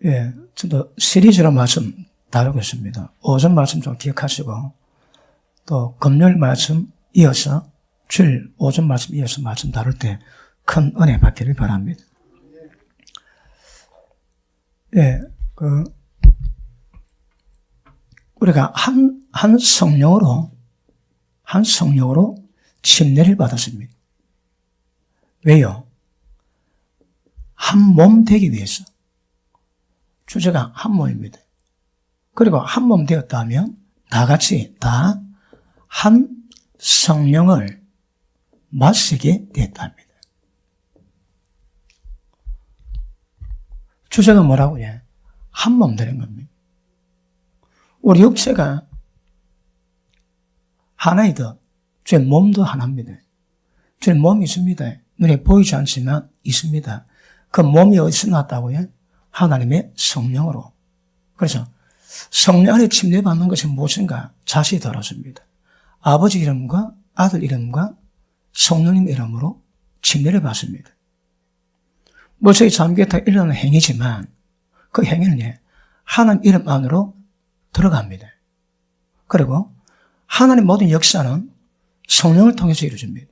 예, 저도 시리즈로 말씀 다루고 있습니다. 오전 말씀 좀 기억하시고, 또 금요일 말씀 이어서, 주일 오전 말씀 이어서 말씀 다룰 때 큰 은혜 받기를 바랍니다. 예, 우리가 한 성령으로 침례를 받았습니다. 왜요? 한 몸 되기 위해서. 주제가 한 몸입니다. 그리고 한 몸 되었다면 다 같이 다 한 성령을 마시게 됐답니다. 주제가 뭐라고요? 한 몸 되는 겁니다. 우리 육체가 하나이듯 주의 몸도 하나입니다. 주의 몸이 있습니다. 눈에 보이지 않지만 있습니다. 그 몸이 어디서 났다고요? 하나님의 성령으로. 그래서 성령 안에 침례받는 것이 무엇인가 자세히 다뤘습니다. 아버지 이름과 아들 이름과 성령님 이름으로 침례를 받습니다. 물속에 잠겼다 일어나는 행위지만 그 행위는 하나님 이름 안으로 들어갑니다. 그리고 하나님 모든 역사는 성령을 통해서 이루어집니다.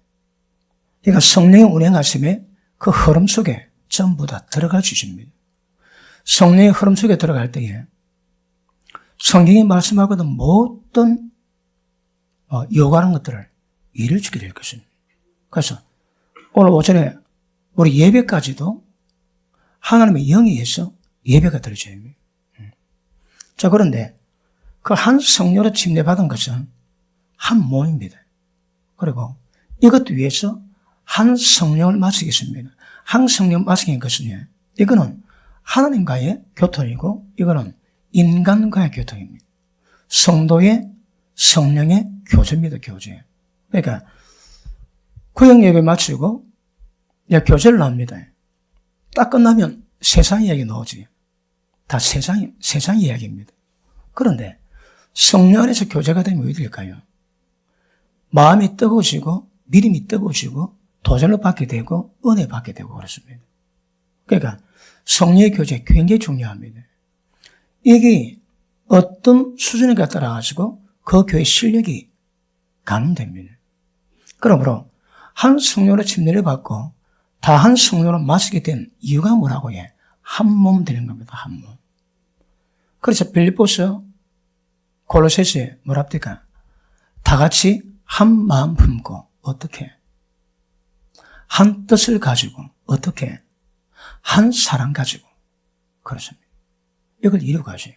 그러니까 성령의 운행하심에 그 흐름 속에 전부 다 들어가 주십니다. 성령의 흐름 속에 들어갈 때에 성경이 말씀하거든 모든 요구하는 것들을 이루어주게 될 것입니다. 그래서 오늘 오전에 우리 예배까지도 하나님의 영에 의해서 예배가 드려져야 합니다. 자, 그런데 그 한 성령으로 침례받은 것은 한 몸입니다. 그리고 이것도 위해서 한 성령을 마시겠습니다. 한 성령 마시는 것은 이거는 하나님과의 교통이고 이거는 인간과의 교통입니다. 성도의 성령의 교제입니다. 교제. 그러니까 구역 예배 마치고 교제를 합니다. 딱 끝나면 세상 이야기 나오지. 다 세상 이야기입니다. 그런데 성령 안에서 교제가 되면 왜 될까요? 마음이 뜨거워지고 믿음이 뜨거워지고 도전을 받게 되고 은혜 받게 되고 그렇습니다. 그러니까 성령의 교제 굉장히 중요합니다. 이게 어떤 수준에 따라가지고 그 교회 실력이 가늠됩니다. 그러므로 한 성령으로 침례를 받고 다 한 성령으로 마시게 된 이유가 뭐라고 해? 한 몸 되는 겁니다. 한 몸. 그래서 빌립보서 골로새서에 뭐랍니까? 다 같이 한 마음 품고 어떻게? 한 뜻을 가지고 어떻게? 한 사랑 가지고 그렇습니다. 이걸 이루어가지.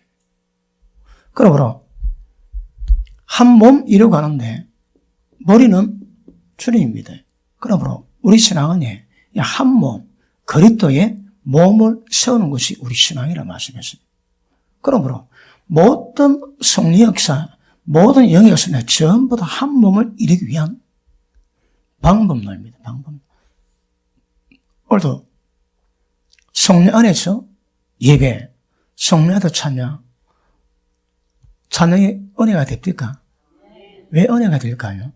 그러므로 한 몸 이루어가는데 머리는 주님입니다. 그러므로 우리 신앙은 한 몸, 그리스도의 몸을 세우는 것이 우리 신앙이라 말씀했습니다. 그러므로 모든 성리 역사, 모든 영의 역사는 전부 다 한 몸을 이루기 위한 방법론입니다. 방법. 오늘도 성령 안에서 예배, 성령 안에서 찬양이 은혜가 됩니까? 왜 은혜가 될까요?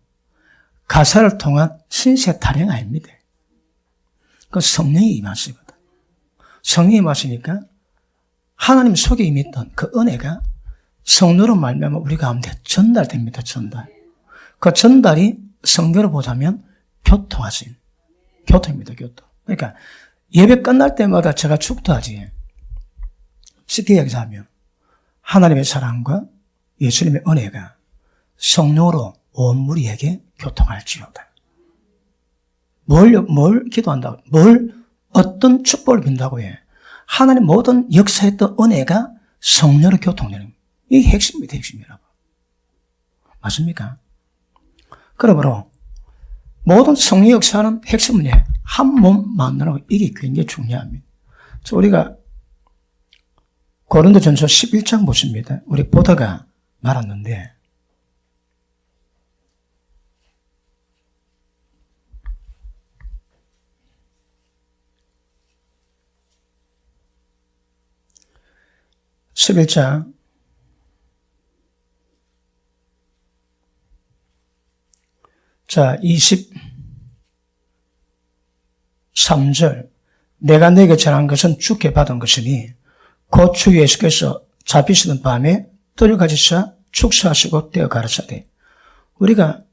가사를 통한 신세 타령 아닙니다. 그 성령이 임하시거든. 성령이 임하시니까 하나님 속에 이미 있던 그 은혜가 성령으로 말미암아 우리 가운데 전달됩니다. 전달. 그 전달이 성경으로 보자면 교통입니다. 교통. 그러니까 예배 끝날 때마다 제가 축도하지. 쉽게 얘기하면 하나님의 사랑과 예수님의 은혜가 성령으로 온 무리에게 교통할지어다. 뭘 기도한다고? 어떤 축복을 빈다고 해? 하나님 모든 역사했던 은혜가 성령으로 교통되는 거예요. 이게 핵심입니다. 핵심이라고. 맞습니까? 그러므로 모든 성령 역사는 핵심은 한 몸 만나는 거 이게 굉장히 중요합니다. 그래서 우리가 고린도전서 11장 보십니다. 우리 보다가 말았는데 (11장) 자 23절 내가 네게 전한 것은 주께 받은 것이니 곧 주 예수께서 잡히시던 밤에 떡을 가지사 축사하시고 떼어 가르치되 우리가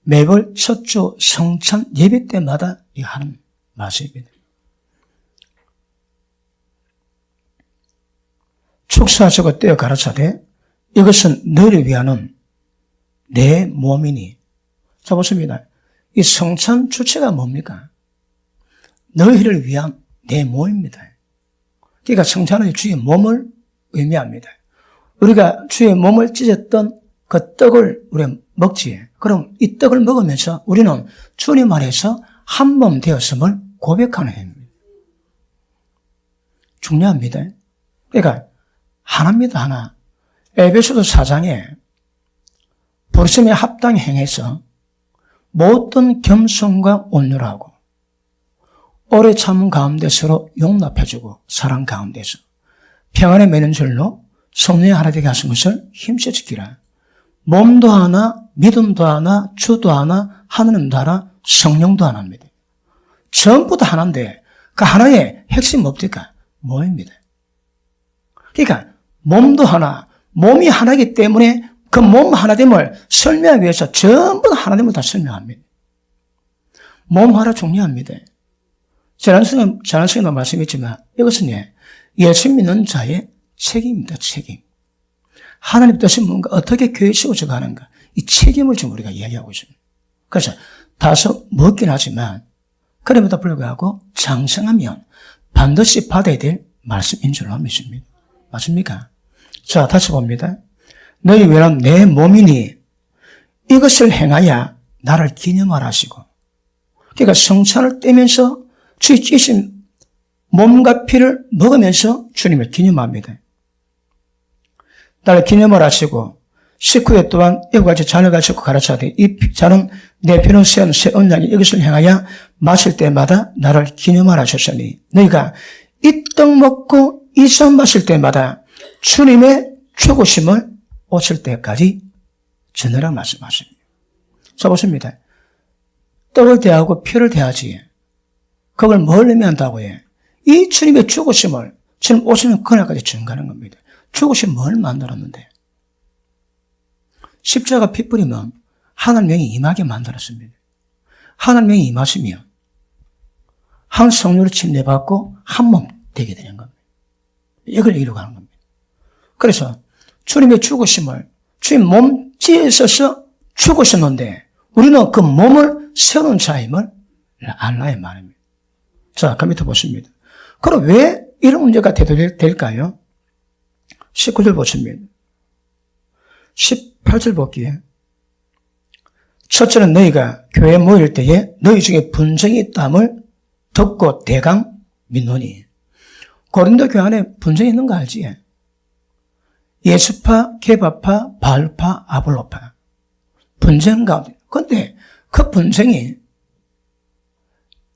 매월 첫 주 성찬 예배 때마다 하는 말씀입니다. 축사하시고 떼어 가르치되 이것은 너희를 위하는 내 몸이니. 자, 보십니다. 이 성찬 주체가 뭡니까? 너희를 위한 내 몸입니다. 그러니까 성찬은 주의 몸을 의미합니다. 우리가 주의 몸을 찢었던 그 떡을 우리가 먹지. 그럼 이 떡을 먹으면서 우리는 주님 안에서 한 몸 되었음을 고백하는 행위입니다. 중요합니다. 그러니까 하나입니다, 하나. 에베소서 4장에 부르심에 합당히 행해서 모든 겸손과 온유하고 오래 참은 가운데 서로 용납해주고 사랑 가운데서 평안에 매는 줄로 성령이 하나 되게 하신 것을 힘써 지키라. 몸도 하나, 믿음도 하나, 주도 하나, 하느님도 하나, 성령도 하나입니다. 전부 다 하나인데 그 하나의 핵심 뭡니까? 몸입니다. 그러니까 몸도 하나, 몸이 하나이기 때문에 그 몸 하나됨을 설명하기 위해서 전부 다 하나됨을 다 설명합니다. 몸 하나 중요합니다. 지난 시간에도 말씀했지만 이것은 예수 믿는 자의 책임입니다. 책임. 하나님 뜻이 뭔가 어떻게 교회 세워져 가는가 이 책임을 지금 우리가 이야기하고 있습니다. 그래서 다소 먹긴 하지만 그럼에도 불구하고 장성하면 반드시 받아야 될 말씀인 줄로 믿습니다. 맞습니까? 자, 다시 봅니다. 너희 위한 내 몸이니 이것을 행하여 나를 기념하라 하시고 그러니까 성찬을 떼면서 주의 찢으신 몸과 피를 먹으면서 주님을 기념합니다. 나를 기념하라 하시고 19회 또한 이와 같이 잔을 가지고 가르쳐되 이 잔은 내 피로 세운 새 언약이 이것을 행하여 마실 때마다 나를 기념하라 하셨으니 너희가 이 떡 먹고 이 잔 마실 때마다 주님의 죽으심을 오실 때까지 전하라 말씀하십니다. 자, 보십니다. 떡을 대하고 피를 대하지. 그걸 뭘 의미한다고 해? 이 주님의 죽으심을 지금 오시는 그날까지 증거하는 겁니다. 죽으심 뭘 만들었는데? 십자가 피 뿌리면 하나님 영이 임하게 만들었습니다. 하나님 영이 임하시면 한 성령을 침례받고 한 몸 되게 되는 겁니다. 이걸 이루어가는 겁니다. 그래서 주님의 죽으심을 주님 몸지에 있어서 죽으셨는데 우리는 그 몸을 세우는 자임을 알라의 말입니다. 자, 그 밑에 보십니다. 그럼 왜 이런 문제가 될까요? 19절 보십니다. 18절 볼게요. 첫째는 너희가 교회에 모일 때에 너희 중에 분쟁이 있다함을 듣고 대강 믿노니. 고린도 교회 안에 분쟁이 있는 거 알지? 예수파, 케바파, 바알파, 아볼로파. 분쟁 가운데. 그런데 그 분쟁이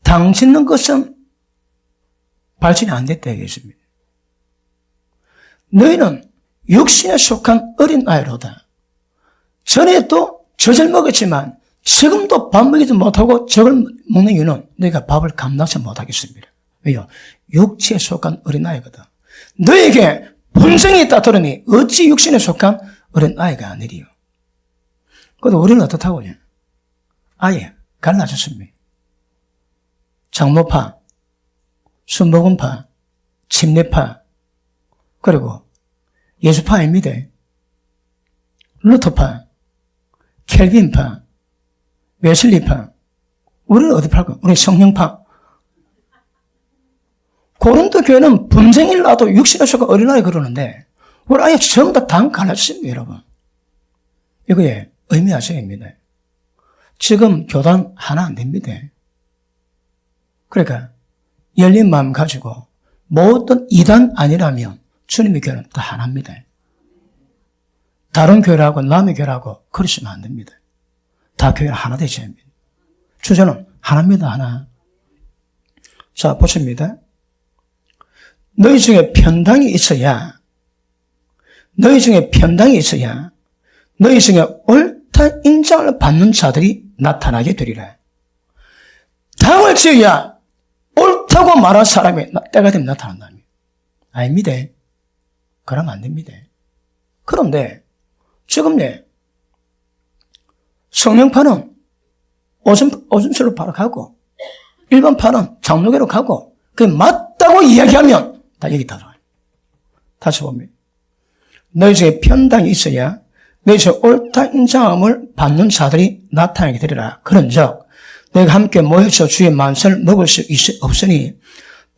당 짓는 것은 발전이 안 됐다 얘기했습니다. 너희는 육신에 속한 어린아이로다. 전에도 젖을 먹었지만 지금도 밥 먹이지 못하고 저걸 먹는 이유는 너희가 밥을 감당하지 못하겠습니다. 왜요? 육체에 속한 어린아이거든. 너에게 분쟁이 있다 들으니 어찌 육신에 속한 어린아이가 아니리요. 그래도 우리는 어떻다고요? 아예 갈라졌습니다. 장로파, 순복음파, 침례파, 그리고 예수파입니다. 루터파, 켈빈파, 웨슬리파. 우리는 어디 팔까? 우리 성령파. 고린도 교회는 분쟁이 나도 육신에 속한 어린아이 그러는데 우리 아예 전부 다 당 갈라졌습니다, 여러분. 이거에 의미하셔야입니다. 지금 교단 하나 안 됩니다. 그러니까 열린 마음 가지고 모든 이단 아니라면 주님의 교회는 다 하나입니다. 다른 교회라고 남의 교회라고 그러시면 안 됩니다. 다 교회는 하나 되셔야 합니다. 주제는 하나입니다, 하나. 자, 보십니다. 너희 중에 편당이 있어야 너희 중에 옳다 인정을 받는 자들이 나타나게 되리라. 당을 지어야 옳다고 말할 사람이 때가 되면 나타난다며. 아닙니다. 그러면 안 됩니다. 그런데 지금 성령파는 오줌술로 바로 가고 일반파는 장로교로 가고 그게 맞다고 이야기하면 다 여기 들어와요. 다시 보면 너희 중에 편당이 있어야 너희 중에 옳다 인정함을 받는 자들이 나타나게 되리라. 그런즉 너희가 함께 모여서 주의 만찬을 먹을 수 없으니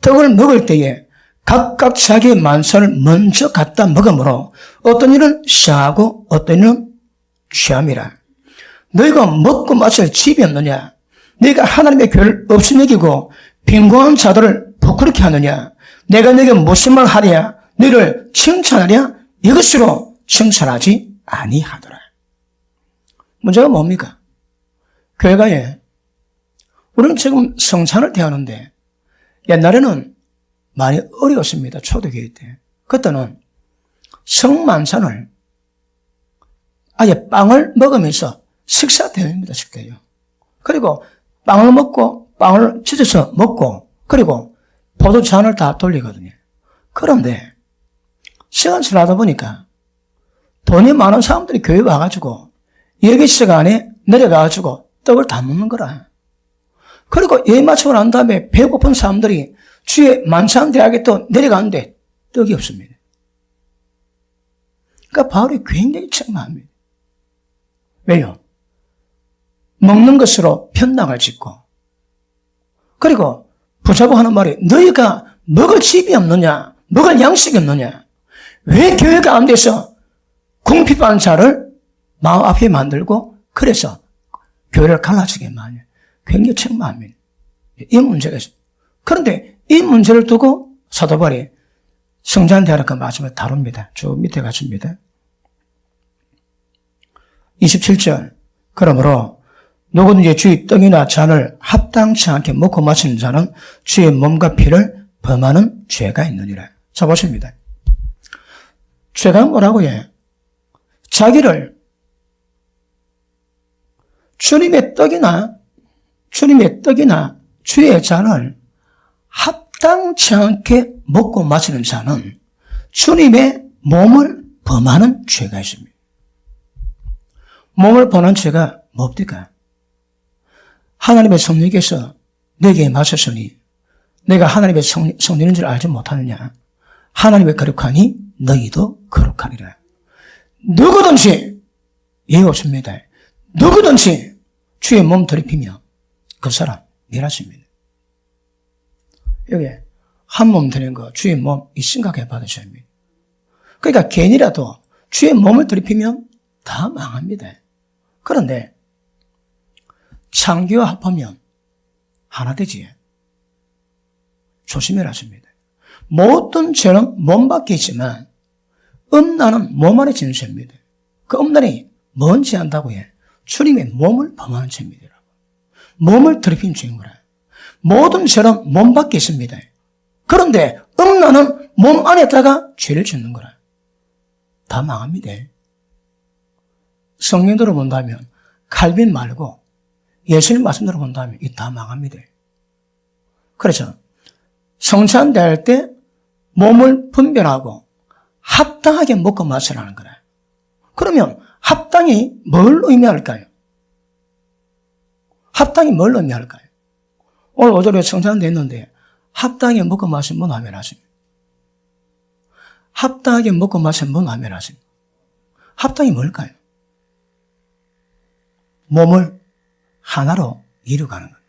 떡을 먹을 때에 각각 자기의 만찬을 먼저 갖다 먹으므로 어떤 일은 시하고 어떤 일은 취함이라. 너희가 먹고 마실 집이 없느냐? 너희가 하나님의 교회를 없이 여기고 빈곤한 자들을 부끄럽게 하느냐? 내가 너희에게 무슨 말 하랴? 너희를 칭찬하랴? 이것으로 칭찬하지 아니하더라. 문제가 뭡니까? 교회가에 우리는 지금 성찬을 대하는데 옛날에는 많이 어려웠습니다. 초대교회 때. 그때는 성만찬을 아예 빵을 먹으면서 식사 대회입니다. 식대요. 그리고 빵을 먹고 빵을 찢어서 먹고 그리고 포도잔을 다 돌리거든요. 그런데 시간 지나다 보니까 돈이 많은 사람들이 교회 와가지고 예배 시간에 내려가가지고 떡을 다 먹는 거라. 그리고 예배 마치고 난 다음에 배고픈 사람들이 주의 만찬 대학에 또 내려가는데 떡이 없습니다. 그러니까 바울이 굉장히 책망합니다. 왜요? 먹는 것으로 편당을 짓고 그리고 붙잡고 하는 말이 너희가 먹을 집이 없느냐? 먹을 양식이 없느냐? 왜 교회 가운데서 궁핍한 자를 마음 앞에 만들고 그래서 교회를 갈라지게 마냐? 굉장히 책망합니다. 이 문제가 있습니다. 그런데 이 문제를 두고 사도 바울이 성찬 대하는 그 말씀을 다룹니다. 쭉 밑에 가십니다. 27절 그러므로 누구든지 주의 떡이나 잔을 합당치 않게 먹고 마시는 자는 주의 몸과 피를 범하는 죄가 있느니라. 자 보십니다. 죄가 뭐라고 해? 자기를 주님의 떡이나 주의 잔을 합당치 않게 먹고 마시는 자는 주님의 몸을 범하는 죄가 있습니다. 몸을 범하는 죄가 뭡니까? 하나님의 성령께서 내게 마셨으니 내가 하나님의 성령인 줄 알지 못하느냐? 하나님의 거룩하니 너희도 거룩하리라. 누구든지 예의 없습니다. 누구든지 주의 몸 더럽히며 그 사람 멸하십니다. 여기 한 몸 드는 거 주의 몸 이 심각하게 받으셔야 합니다. 그러니까 괜히라도 주의 몸을 더럽히면 다 망합니다. 그런데 창기와 합하면 하나 되지. 조심해라 하십니다. 모든 죄는 몸 밖에 있지만 음란은 몸 안에 지는 죄입니다. 그 음란이 뭔지 안다고 해? 주님의 몸을 범하는 죄입니다. 몸을 더럽힌 죄인 거라. 모든 죄는 몸 밖에 있습니다. 그런데 음란은 몸 안에다가 죄를 짓는 거라. 다 망합니다. 성경대로 본다면 칼빈 말고 예수님 말씀대로 본다면 이 다 망합니다. 그래서 성찬 대할 때 몸을 분별하고 합당하게 먹고 마시라는 거라. 그러면 합당이 뭘 의미할까요? 합당이 뭘 의미할까요? 오늘 오전에 성찬 됐는데 합당하게 먹고 마시면 뭐 아멘 하십니까? 합당하게 먹고 마시면 뭐 아멘 하십니까? 합당이 뭘까요? 몸을 하나로 이루가는 겁니다.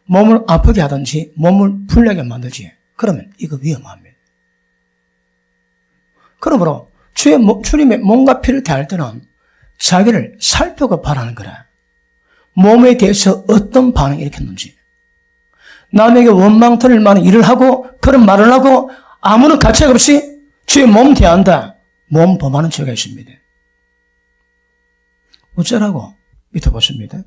몸을 아프게 하든지 몸을 불리하게 만들지 그러면 이거 위험합니다. 그러므로 주님의 몸과 피를 대할 때는 자기를 살펴고 바라는 거라. 몸에 대해서 어떤 반응을 일으켰는지 남에게 원망 터질 만한 일을 하고 그런 말을 하고 아무런 가책 없이 주의 몸 대한다. 몸 범하는 죄가 있습니다. 어쩌라고? 밑에 보십니다.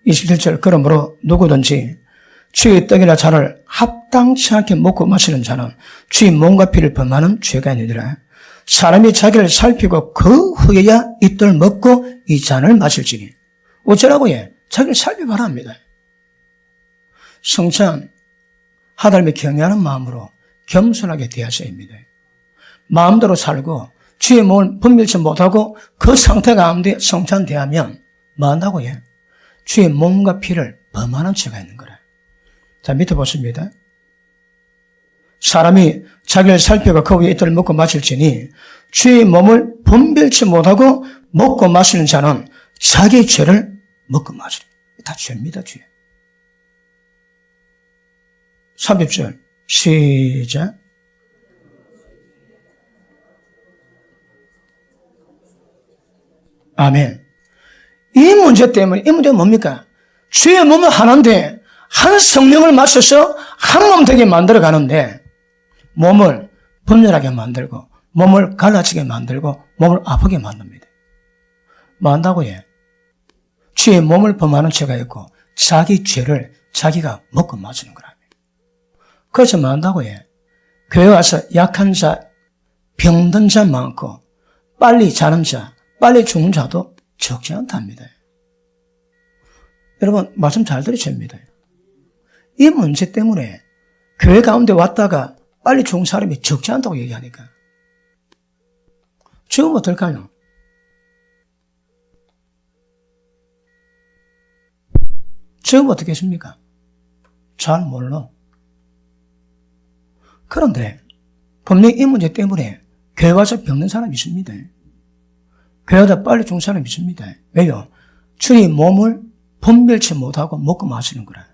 27절 그러므로 누구든지 주의 떡이나 잔을 합당치 않게 먹고 마시는 자는 주의 몸과 피를 범하는 죄가 있느니라. 사람이 자기를 살피고 그 후에야 이 떡을 먹고 이 잔을 마실지니 어쩌라고 해? 자기를 살펴봐라 합니다. 성찬 하나님의 경외하는 마음으로 겸손하게 대하셔야 합니다. 마음대로 살고 주의 몸을 분별치 못하고 그 상태 가운데 성찬 대하면 뭐 한다고요? 주의 몸과 피를 범하는 죄가 있는 거라. 자, 밑에 보십니다. 사람이 자기를 살펴가 그 위에 이들을 먹고 마실지니 주의 몸을 분별치 못하고 먹고 마시는 자는 자기의 죄를 먹고 마시리. 다 죄입니다, 죄. 30절 시작. 아멘. 이 문제 때문에, 이 문제가 뭡니까? 주의 몸은 하나인데 한 성령을 마셔서 한 몸 되게 만들어 가는데 몸을 분열하게 만들고 몸을 갈라지게 만들고 몸을 아프게 만듭니다. 뭐 한다고요? 주의 몸을 범하는 죄가 있고 자기 죄를 자기가 먹고 마시는 거랍니다. 그래서 뭐 한다고요? 교회 와서 약한 자, 병든 자 많고 빨리 자는 자, 빨리 죽는 자도 적지 않답니다. 여러분 말씀 잘 들으셔야 합니다. 이 문제 때문에 교회 가운데 왔다가 빨리 죽은 사람이 적지 않다고 얘기하니까 죽으면 어떨까요? 죽으면 어떻겠습니까? 잘 몰라. 그런데 분명히 이 문제 때문에 교회 와서 병든 사람이 있습니다. 교회 와서 빨리 죽은 사람이 있습니다. 왜요? 주의 몸을 분별치 못하고 먹고 마시는 거라.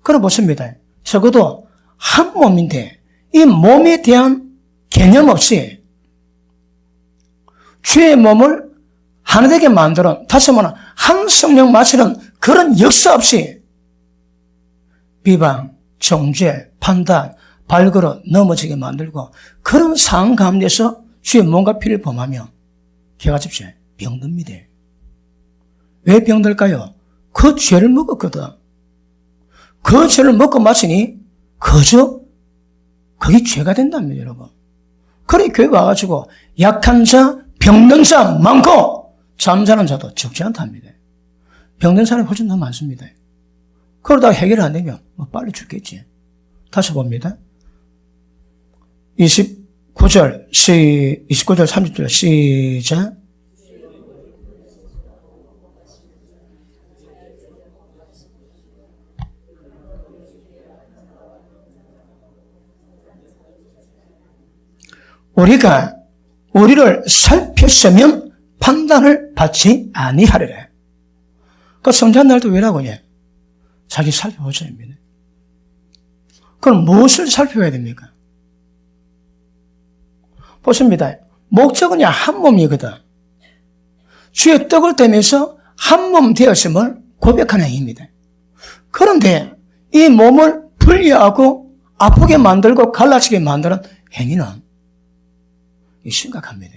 그럼 보십니다. 적어도 한 몸인데 이 몸에 대한 개념 없이 주의 몸을 하나 되게 만드는, 다시 말하면 한 성령 마시는 그런 역사 없이 비방, 정죄, 판단, 발걸어 넘어지게 만들고 그런 상황 가운데서 주의 몸과 피를 범하면 기가 집시 병듭니다. 왜 병들까요? 그 죄를 먹었거든. 그 죄를 먹고 마시니 그저 그게 죄가 된답니다, 여러분. 그래 교회 와가지고 약한 자, 병든 자 많고 잠자는 자도 적지 않답니다. 병든 사람이 훨씬 더 많습니다. 그러다가 해결 안 되면 뭐 빨리 죽겠지. 다시 봅니다. 29절 30절 시작. 우리가 우리를 살폈으면 판단을 받지 아니하리라. 그 성찬날도 왜라고 해? 자기 살펴보셔야 합니다. 그럼 무엇을 살펴봐야 됩니까? 보십니다. 목적은 한 몸이거든. 주의 떡을 떼면서 한 몸 되었음을 고백하는 행위입니다. 그런데 이 몸을 분리하고 아프게 만들고 갈라지게 만드는 행위는 심각합니다.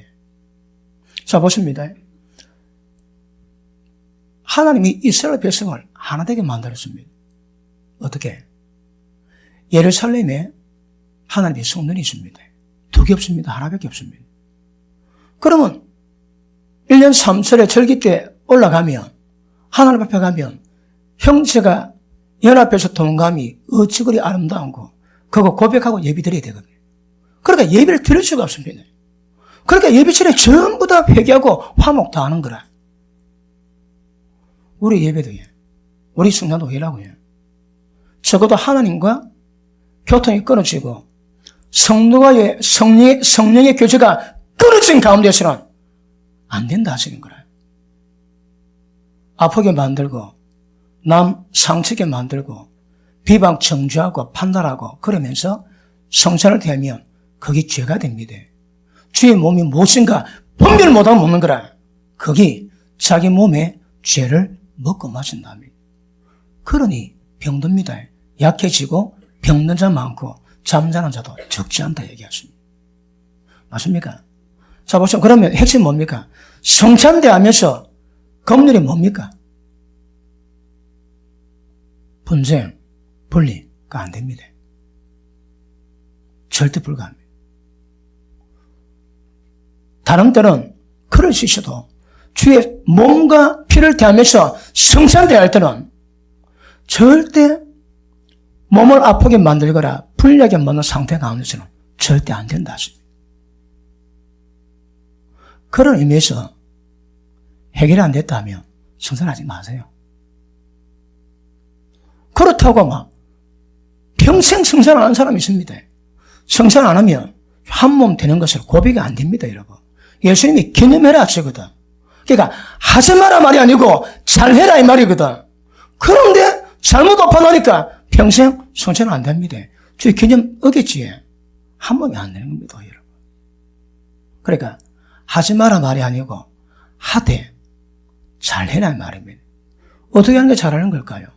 자, 보십니다. 하나님이 이스라엘 백성을 하나 되게 만들었습니다. 어떻게? 예루살렘에 하나님의 성전이 있습니다. 두 개 없습니다. 하나밖에 없습니다. 그러면 1년 3철에 절기 때 올라가면 하나님 앞에 가면 형제가 연합해서 동감이 어찌 그리 아름다운고 그거 고백하고 예배 드려야 되거든요. 그러니까 예배를 드릴 수가 없습니다. 그러니까 예배실에 전부 다 회개하고 화목 다 하는 거라. 우리 예배도 우리 성찬도 이라고 해요. 적어도 하나님과 교통이 끊어지고 성령과의 성령의 교제가 끊어진 가운데서는 안 된다 하시는 거라. 아프게 만들고 남 상처게 만들고 비방 정죄하고 판단하고 그러면서 성찬을 대하면 그게 죄가 됩니다. 주의 몸이 무엇인가 분별 못하고 먹는 거라. 거기 자기 몸에 죄를 먹고 마신다며. 그러니 병듭니다. 약해지고 병든 자 많고 잠자는 자도 적지 않다 얘기하십니다. 맞습니까? 자, 보시면 그러면 핵심 뭡니까? 성찬대하면서 법률이 뭡니까? 분쟁, 분리가 안 됩니다. 절대 불가합니다. 다른 때는 그럴 수 있어도 주의 몸과 피를 대하면서 성찬대할 때는 절대 몸을 아프게 만들거나 불리하게 만든 상태 가운데서는 절대 안 된다. 그런 의미에서 해결이 안 됐다면 성산하지 마세요. 그렇다고 막 평생 성산 안 하는 사람이 있습니다. 성산 안 하면 한 몸 되는 것을 고백이 안 됩니다, 여러분. 예수님이 기념해라 하시거든. 그러니까 하지 마라 말이 아니고 잘해라 이 말이거든. 그런데 잘못 엎어놓으니까 평생 성찬은 안 됩니다. 주의 개념 어겼지. 한 몸이 안 되는 겁니다, 여러분. 그러니까 하지 마라 말이 아니고 하되 잘해라 이 말입니다. 어떻게 하는 게 잘하는 걸까요?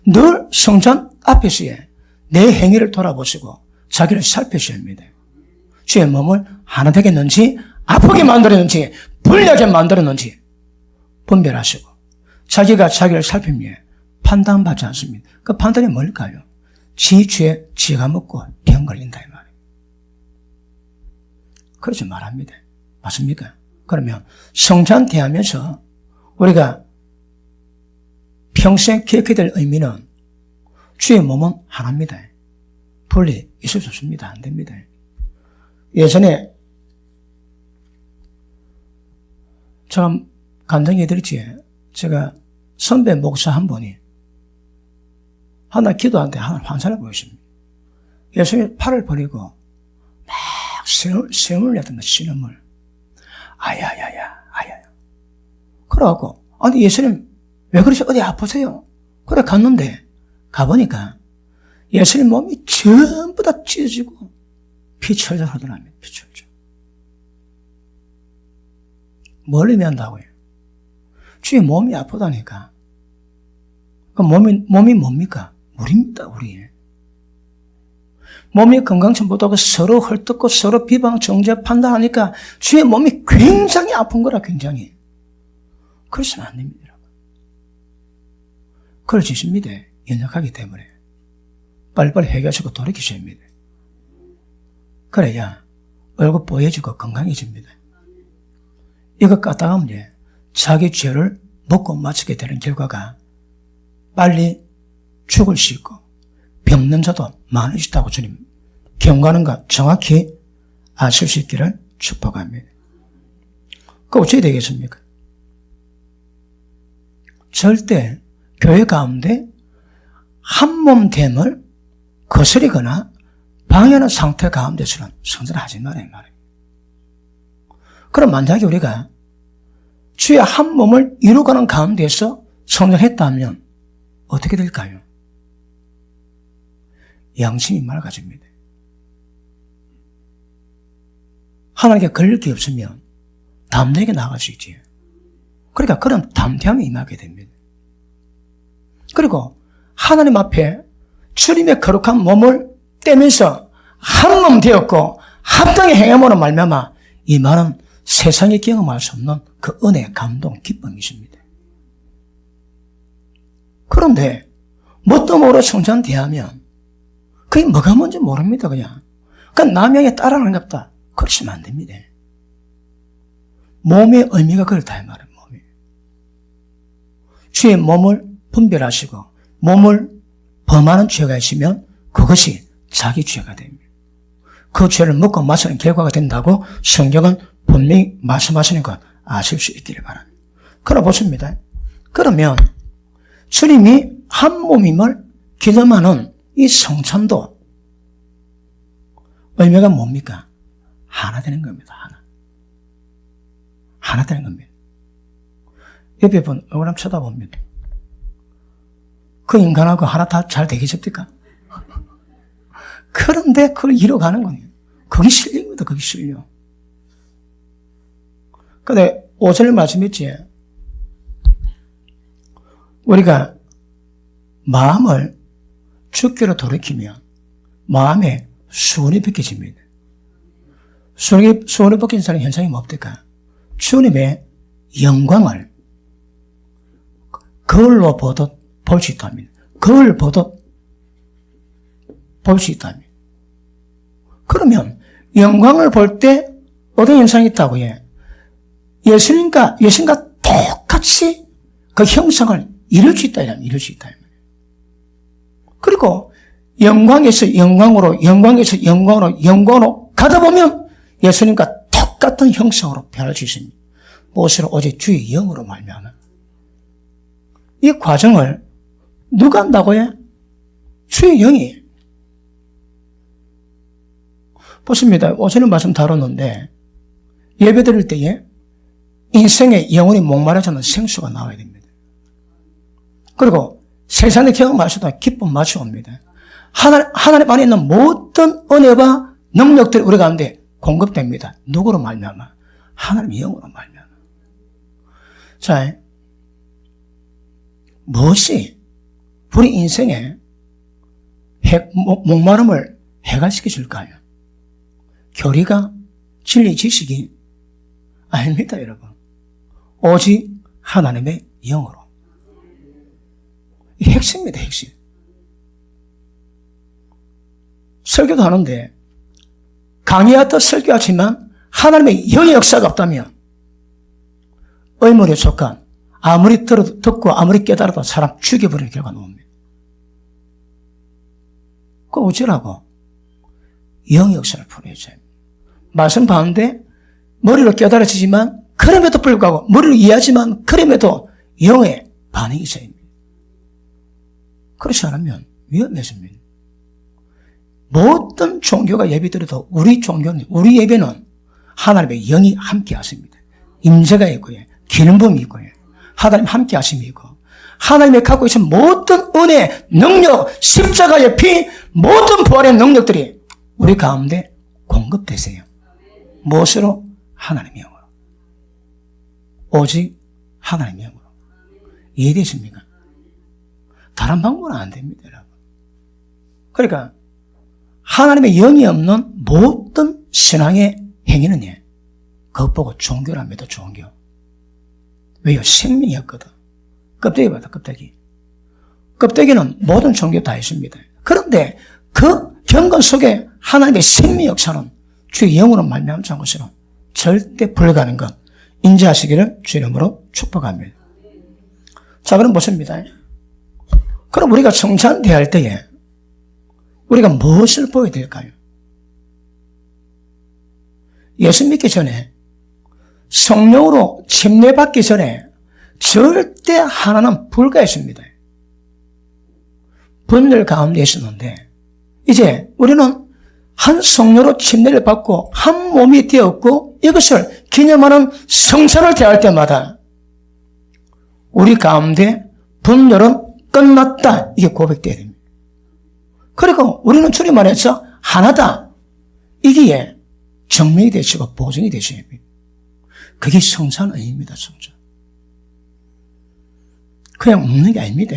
늘 성찬 앞에서의 내 행위를 돌아보시고 자기를 살피셔야 합니다. 주의 몸을 하나 되겠는지 아프게 만들었는지 불리하게 만들었는지 분별하시고 자기가 자기를 살피며 판단받지 않습니다. 그 판단이 뭘까요? 지 죄 지가 먹고 병 걸린다 이 말이에요. 그러지 말합니다. 맞습니까? 그러면 성찬 대하면서 우리가 평생 기억해야 될 의미는 주의 몸은 하나입니다. 분리 있을 수 없습니다. 안 됩니다. 예전에 제가 간증해 드렸지. 제가 선배 목사 한 분이 하나 기도하는데 하나 환상을 보였습니다. 예수님이 팔을 버리고 막 세움을 내던가 신음을 아야야야 아야야. 그래갖고 아니 예수님 왜 그러세요? 어디 아프세요? 그래 갔는데 가보니까 예수님 몸이 전부 다 찢어지고 피철절 하더랍니다. 피철절. 뭘 의미한다고요? 주의 몸이 아프다니까. 그 몸이 뭡니까? 우리입니다, 우리. 몸이 건강치 못하고 서로 헐뜯고 서로 비방, 정죄, 판단하니까 주의 몸이 굉장히 아픈 거라, 굉장히. 그러시면 안 됩니다, 여러분. 그럴 수 있습니다. 연약하기 때문에. 빨리빨리 해결하시고 돌이키셔야 합니다. 그래야 얼굴 뽀얘지고 건강해집니다. 이거 까딱하면 자기 죄를 먹고 마치게 되는 결과가 빨리 죽을 수 있고 병든 자도 많을 수 있다고 주님 경고하는 거 정확히 아실 수 있기를 축복합니다. 그 어찌 되겠습니까? 절대 교회 가운데 한몸됨을 거스리거나 방해하는 상태 가운데서는 성전을 하지 말아야 말이에요. 그럼 만약에 우리가 주의 한 몸을 이루어가는 가운데서 성전했다면 어떻게 될까요? 양심이 맑아집니다. 하나님께 걸릴 게 없으면 담대하게 나갈 수 있지. 그러니까 그런 담대함이 임하게 됩니다. 그리고 하나님 앞에 주님의 거룩한 몸을 떼면서 한 몸 되었고 합당히 행함으로 말미암아 이 말은 세상에 경험할 수 없는 그 은혜, 감동, 기쁨이십니다. 그런데 뭣도 모르고 성찬 대하면 그게 뭐가 뭔지 모릅니다, 그냥. 그러니까 남에게 따라하는 것 같다. 그러시면 안 됩니다. 몸의 의미가 그렇다, 이 말은 몸이. 주의 몸을 분별하시고 몸을 범하는 죄가 있으면 그것이 자기 죄가 됩니다. 그 죄를 먹고 마시는 결과가 된다고 성경은 분명히 말씀하시니까 아실 수 있기를 바랍니다. 그럼 보십니다. 그러면 주님이 한 몸임을 기념하는 이 성찬도 의미가 뭡니까? 하나 되는 겁니다. 하나 되는 겁니다. 옆에 분 얼굴 한번 쳐다봅니다. 그 인간하고 하나 다 잘 되겠습니까? 그런데 그걸 이뤄가는 거예요. 그게 실력입니다. 그게 실력. 근데 5절 말씀했지. 우리가 마음을 주께로 돌이키면 마음에 수원이 벗겨집니다. 수원이 벗긴 사람의 현상이 뭡니까? 주님의 영광을 거울로 보듯 볼 수 있답니다. 거울 보듯 볼 수 있답니다. 그러면 영광을 볼 때 어떤 현상이 있다고 해? 예수님과 똑같이 그 형상을 이룰 수 있다. 그리고 영광에서 영광으로, 영광에서 영광으로, 영광으로 가다 보면 예수님과 똑같은 형상으로 변할 수 있습니다. 무엇으로? 오직 주의 영으로 말미암아. 이 과정을 누가 한다고 해? 주의 영이. 보십니다. 오전에 말씀 다뤘는데 예배 드릴 때에 인생에 영원히 목마르지 않은 생수가 나와야 됩니다. 그리고 세상의 경험하셔도 기쁨 맛이 옵니다. 하나님 안에 있는 모든 은혜와 능력들이 우리 가운데 공급됩니다. 누구로 말미암아? 하나님의 영으로 말미암아. 자, 무엇이 우리 인생에 목마름을 해결시켜 줄까요? 교리가, 진리, 지식이 아닙니다, 여러분. 오직 하나님의 영으로. 이 핵심입니다, 핵심. 설교도 하는데 강의하듯 설교하지만 하나님의 영의 역사가 없다면 의문에 속한 아무리 듣고 아무리 깨달아도 사람 죽여버리는 결과가 나옵니다. 그거 어쩌라고? 영의 역사를 풀어야죠. 말씀 봤는데 머리로 깨달아지지만 그럼에도 불구하고 머리로 이해하지만 그럼에도 영의 반응이 있어야 합니다. 그렇지 않으면 위험해집니다. 모든 종교가 예배드려도 우리 종교는, 우리 예배는 하나님의 영이 함께 하십니다. 임재가 있고요. 기능범이 있고요. 하나님 함께 하심이 있고 하나님이 갖고 계신 모든 은혜, 능력, 십자가의 피, 모든 부활의 능력들이 우리 가운데 공급되세요. 무엇으로? 하나님의 영으로. 오직 하나님의 영으로. 이해되십니까? 다른 방법은 안 됩니다, 여러분. 그러니까 하나님의 영이 없는 모든 신앙의 행위는 그것 보고 종교랍니다, 종교. 왜요? 생명이었거든. 껍데기 봐도 껍데기. 껍데기는 모든 종교 다 있습니다. 그런데 그 경건 속에 하나님의 생명 역사는 주의 영으로 말미암지 않은 것으로 절대 불가능한 것 인지하시기를 주 이름으로 축복합니다. 자, 그럼 보십니다. 그럼 우리가 성찬대할 때에 우리가 무엇을 보여야 될까요? 예수 믿기 전에 성령으로 침례받기 전에 절대 하나는 불가했습니다. 분열 가운데 있었는데 이제 우리는 한 성령으로 침례를 받고 한 몸이 되었고 이것을 기념하는 성찬을 대할 때마다 우리 가운데 분열은 끝났다. 이게 고백돼야 됩니다. 그리고 우리는 주님 안에서 하나다. 이게 증명이 되시고 보증이 되셔야 합니다. 그게 성찬의입니다. 성찬. 그냥 먹는 게 아닙니다.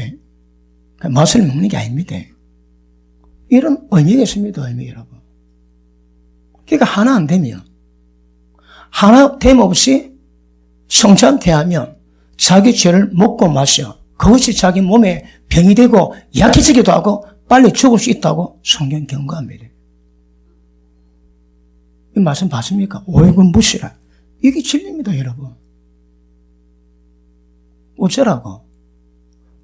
그냥 맛을 먹는 게 아닙니다. 이런 의미가 있습니다. 의미 여러분. 그러니까 하나 안 되면 하나 됨 없이 성찬 대하면 자기 죄를 먹고 마셔. 그것이 자기 몸에 병이 되고 약해지기도 하고 빨리 죽을 수 있다고 성경 경고합니다. 이 말씀 봤습니까? 오해군 무시라. 이게 진리입니다, 여러분. 어쩌라고?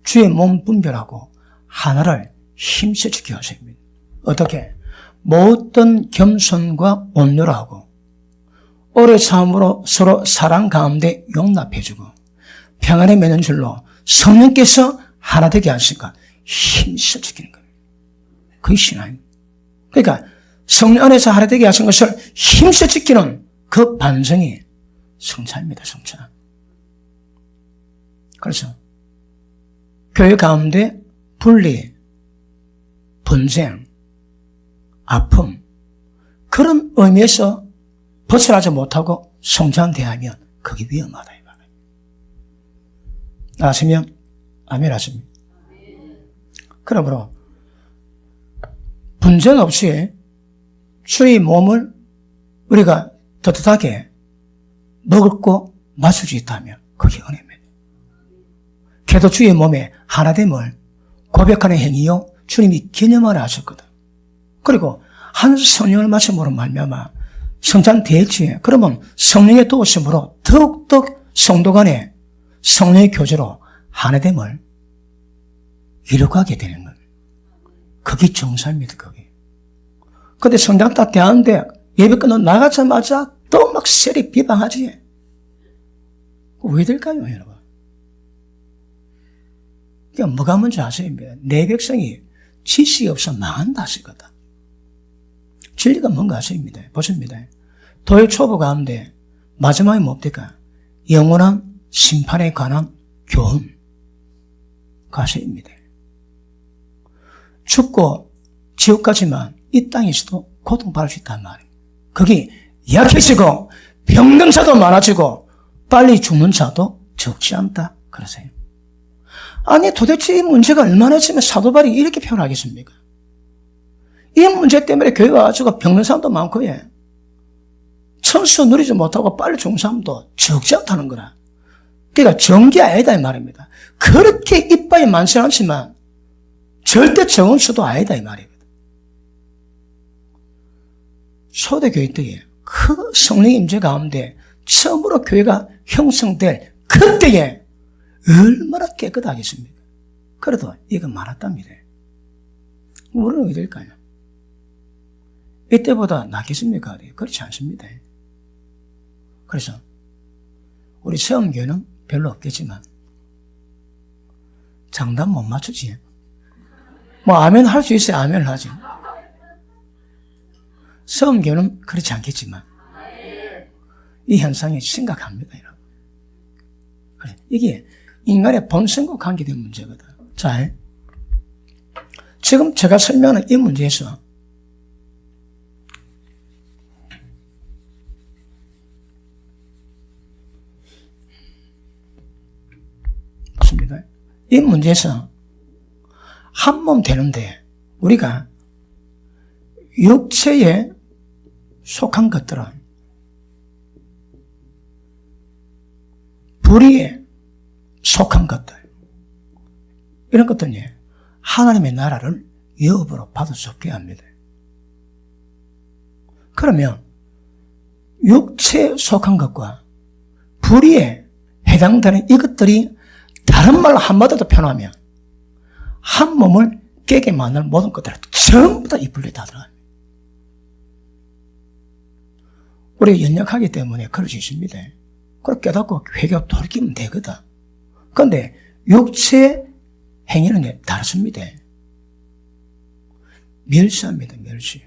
주의 몸 분별하고 하나를 힘써 지켜야 합니다. 어떻게? 모든 겸손과 온유를 하고 오래 참음으로 서로 사랑 가운데 용납해주고 평안에 매는 줄로 성령께서 하나 되게 하시니까 힘써 지키는 겁니다. 그게 신앙입니다. 그러니까 성령 안에서 하나 되게 하신 것을 힘써 지키는 그 반성이 성찬입니다. 성찬. 그래서 교회 가운데 분리, 분쟁, 아픔 그런 의미에서 벗어나지 못하고 성찬대하면 그게 위험하다. 이 말이에요. 아시면 아멘 하십니다. 그러므로 분쟁 없이 주의 몸을 우리가 떳떳하게 먹고 마실 수 있다면 그게 은혜입니다. 그래도 주의 몸에 하나됨을 고백하는 행위요 주님이 기념하라 하셨거든. 그리고 한 성령을 마심으로 말미암아 성찬 대일주에 그러면 성령의 도우심으로 더욱더 성도 간에 성령의 교제로 하나됨을 이루어가게 되는 것. 그게 정상입니다, 그게. 근데 성장 딱 대하는데 예배 끝나고 나가자마자 또 막 세리 비방하지. 왜 될까요, 여러분? 그러니까 뭐가 뭔지 아세요? 내 백성이 지식이 없어 망한다 하시거든. 진리가 뭔가 아십니다. 보십니다. 도의 초보 가운데 마지막에 뭡니까? 영원한 심판에 관한 교훈. 가시입니다. 죽고 지옥 가지만 이 땅에서도 고통받을 수 있단 말이에요. 거기 약해지고 병든 자도 많아지고 빨리 죽는 자도 적지 않다. 그러세요. 아니 도대체 이 문제가 얼마나 있으면 사도 바울이 이렇게 표현하겠습니까? 이 문제 때문에 교회가 가지고 병든 사람도 많고 천수 누리지 못하고 빨리 죽는 사람도 적지 않다는 거라. 그러니까 정기 아니다 이 말입니다. 그렇게 이빨이 많지 않지만 절대 적은 수도 아니다 이 말입니다. 초대교회 때에 그 성령의 임재 가운데 처음으로 교회가 형성될 그때에 얼마나 깨끗하겠습니까? 그래도 이거 많았답니다. 우리는 어디 될까요? 이때보다 낫겠습니까? 그렇지 않습니다. 그래서 우리 체험교회는 별로 없겠지만 장단 못 맞추지. 뭐 아멘 할 수 있어야 아멘을 하지. 체험교회는 그렇지 않겠지만 이 현상이 심각합니다. 이게 인간의 본성과 관계된 문제거든. 자, 지금 제가 설명하는 이 문제에서 맞습니다. 이 문제에서 한 몸 되는데 우리가 육체에 속한 것들은 불의에 속한 것들 이런 것들은 하나님의 나라를 유업으로 받을 수 없게 합니다. 그러면 육체에 속한 것과 불의에 해당되는 이것들이 다른 말로 한마디로 표현하면 한 몸을 깨게 만드는 모든 것들은 전부 다 이 분류에 다 들어갑니다. 우리가 연약하기 때문에 그럴 수 있습니다. 그렇게 깨닫고 회개하고 돌이키면 되거든. 그런데 육체 행위는 다릅니다. 멸시합니다. 멸시.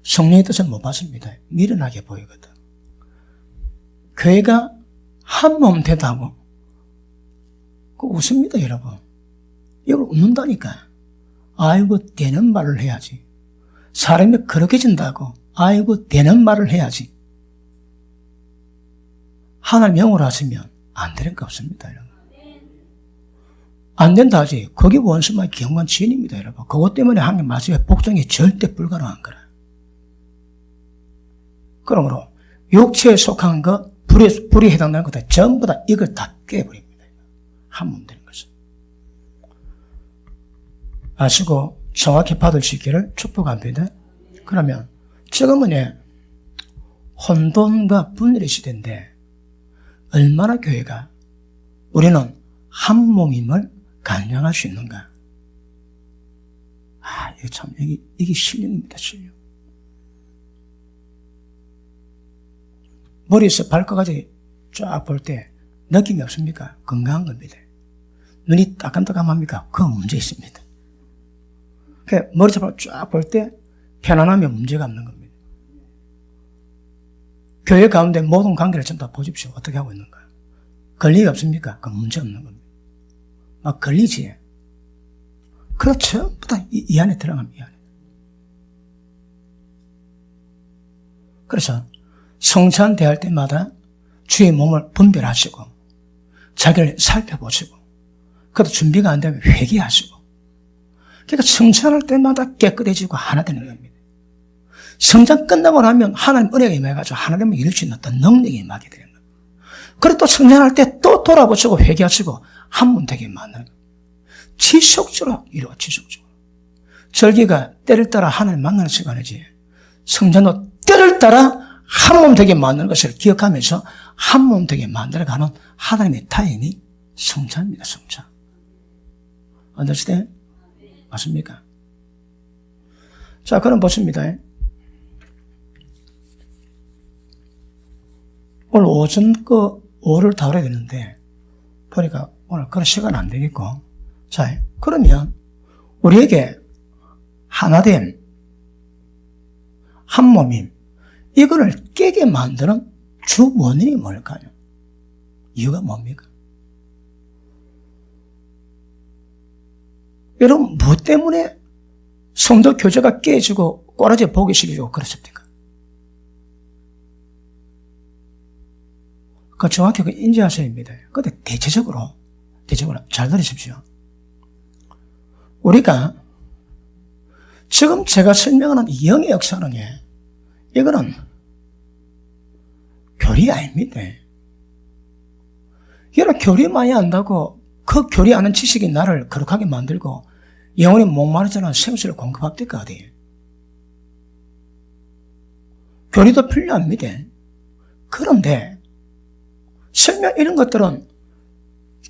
성령의 뜻을 못 받습니다. 미련하게 보이거든. 교회가 한 몸 되다고 웃습니다, 여러분. 이걸 웃는다니까. 아이고 되는 말을 해야지. 사람이 그렇게 진다고 아이고 되는 말을 해야지. 하나님 영으로 하시면 안 되는 거 없습니다, 여러분. 안 된다 하지. 거기 원수만 경관 지인입니다, 여러분. 그것 때문에 하나님 마지막에 복종이 절대 불가능한 거라. 그러므로 육체에 속한 것, 불에 해당되는 것들 전부 다 이걸 다 깨버립니다. 한 몸 되는 것은. 아시고 정확히 받을 수 있기를 축복합니다. 그러면 지금은 혼돈과 분열의 시대인데 얼마나 교회가 우리는 한 몸임을 간증할 수 있는가? 이거 참, 이게 신령입니다, 신령. 머리에서 발끝까지 쫙 볼 때 느낌이 없습니까? 건강한 겁니다. 눈이 따끔따끔합니까? 그 문제 있습니다. 머리에서 쫙 볼 때 편안하면 문제가 없는 겁니다. 교회 가운데 모든 관계를 전부 다 보십시오. 어떻게 하고 있는가? 걸리기 없습니까? 그 문제 없는 겁니다. 막 걸리지. 그렇죠. 전부 다 이 안에 들어갑니다. 이 안에. 그래서 성찬 대할 때마다 주의 몸을 분별하시고 자기를 살펴보시고 그것도 준비가 안 되면 회개하시고 그러니까 성찬할 때마다 깨끗해지고 하나 되는 겁니다. 성찬 끝나고 나면 하나님 은혜가 임해가지고 하나님을 이룰 수 있는 어떤 능력이 임하게 되는 겁니다. 그리고 또 성찬할 때 또 돌아보시고 회개하시고 한 몸 되게 만드는 겁니다. 지속적으로 이루어 지속적으로. 절기가 때를 따라 하나님 만나는 시간이지 성찬도 때를 따라 한 몸 되게 만드는 것을 기억하면서 한 몸 되게 만들어가는 하나님의 타임이 성찬입니다. 성찬. 언더스탠드? 맞습니까? 자, 그럼 보십니다. 오늘 오전 그 5를 다뤄야 되는데, 보니까 오늘 그런 시간 안 되겠고. 자, 그러면 우리에게 하나됨, 한 몸임, 이거를 깨게 만드는 주 원인이 뭘까요? 이유가 뭡니까? 여러분, 무엇 때문에 성도 교제가 깨지고 꼬라지 보기 싫고 그렇습니까? 그 정확히 인지하셔야 합니다. 그런데 대체적으로 잘 들으십시오. 우리가 지금 제가 설명하는 영의 역사는 이거는 교리 아닙니다. 여러분, 교리 많이 안다고 그 교리 아는 지식이 나를 거룩하게 만들고 영혼이 목마르지는 생수를 공급합니까? 어디? 교리도 필요합니다. 그런데 설명 이런 것들은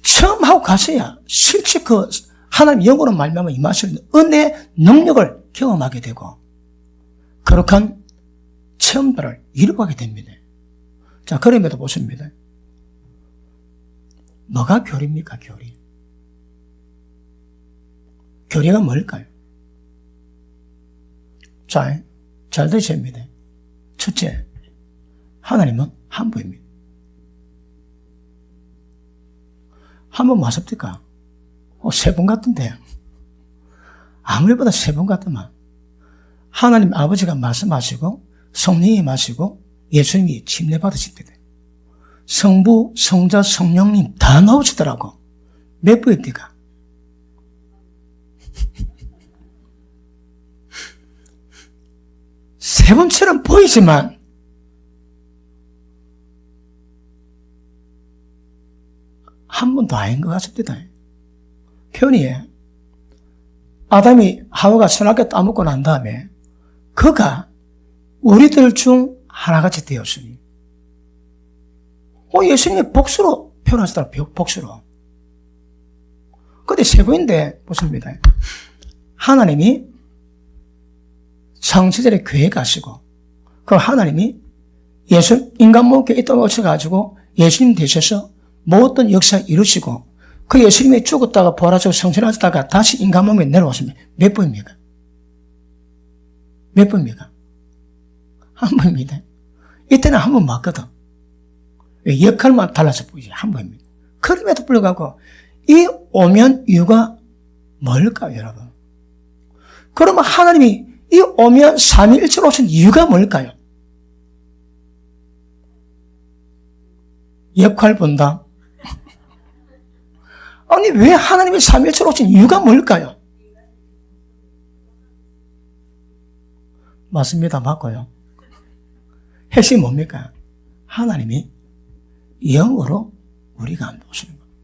처음 하고 가서야 실제 그 하나님 영으로 말미암아 임하시는 은혜의 능력을 경험하게 되고 거룩한 체험들을 이루게 됩니다. 자, 그럼에도 보십니다. 뭐가 교리입니까? 교리. 교리가 뭘까요? 자, 잘 들으셔야 합니다. 첫째, 하나님은 한 분입니다. 한 분 맞습니까? 세 분 같은데요. 아무리보다 세 분 같더만. 하나님 아버지가 말씀하시고 성령이 마시고 예수님이 침례 받으십니다. 성부, 성자, 성령님 다 나오시더라고. 몇 분입니까? 세 분처럼 보이지만 한 분도 아닌 것 같습니다. 표현이 아담이 하와가 선악과 따먹고 난 다음에 그가 우리들 중 하나같이 되었으니 예수님이 복수로 표현하시더라고요. 복수로. 근데 세 분인데 보십니다. 하나님이 창세전에 교회 가시고 그 하나님이 인간 몸에 이 땅에 오셔가지고 예수님 되셔서 모든 역사 이루시고 그 예수님이 죽었다가 부활하시고 성천하시다가 다시 인간 몸에 내려오십니다. 몇 분입니까? 몇 분입니까? 한 분입니다. 이때는 한 분 맞거든. 역할만 달라서 보이지. 한 분입니다. 그럼에도 불구하고 이 오면 이유가 뭘까요, 여러분? 그러면 하나님이 이 오면 삼위일체로 오신 이유가 뭘까요? 역할 분담. 아니, 왜 하나님이 삼위일체로 오신 이유가 뭘까요? 맞습니다. 맞고요. 핵심이 뭡니까? 하나님이 영으로 우리가 안 보시는 겁니다.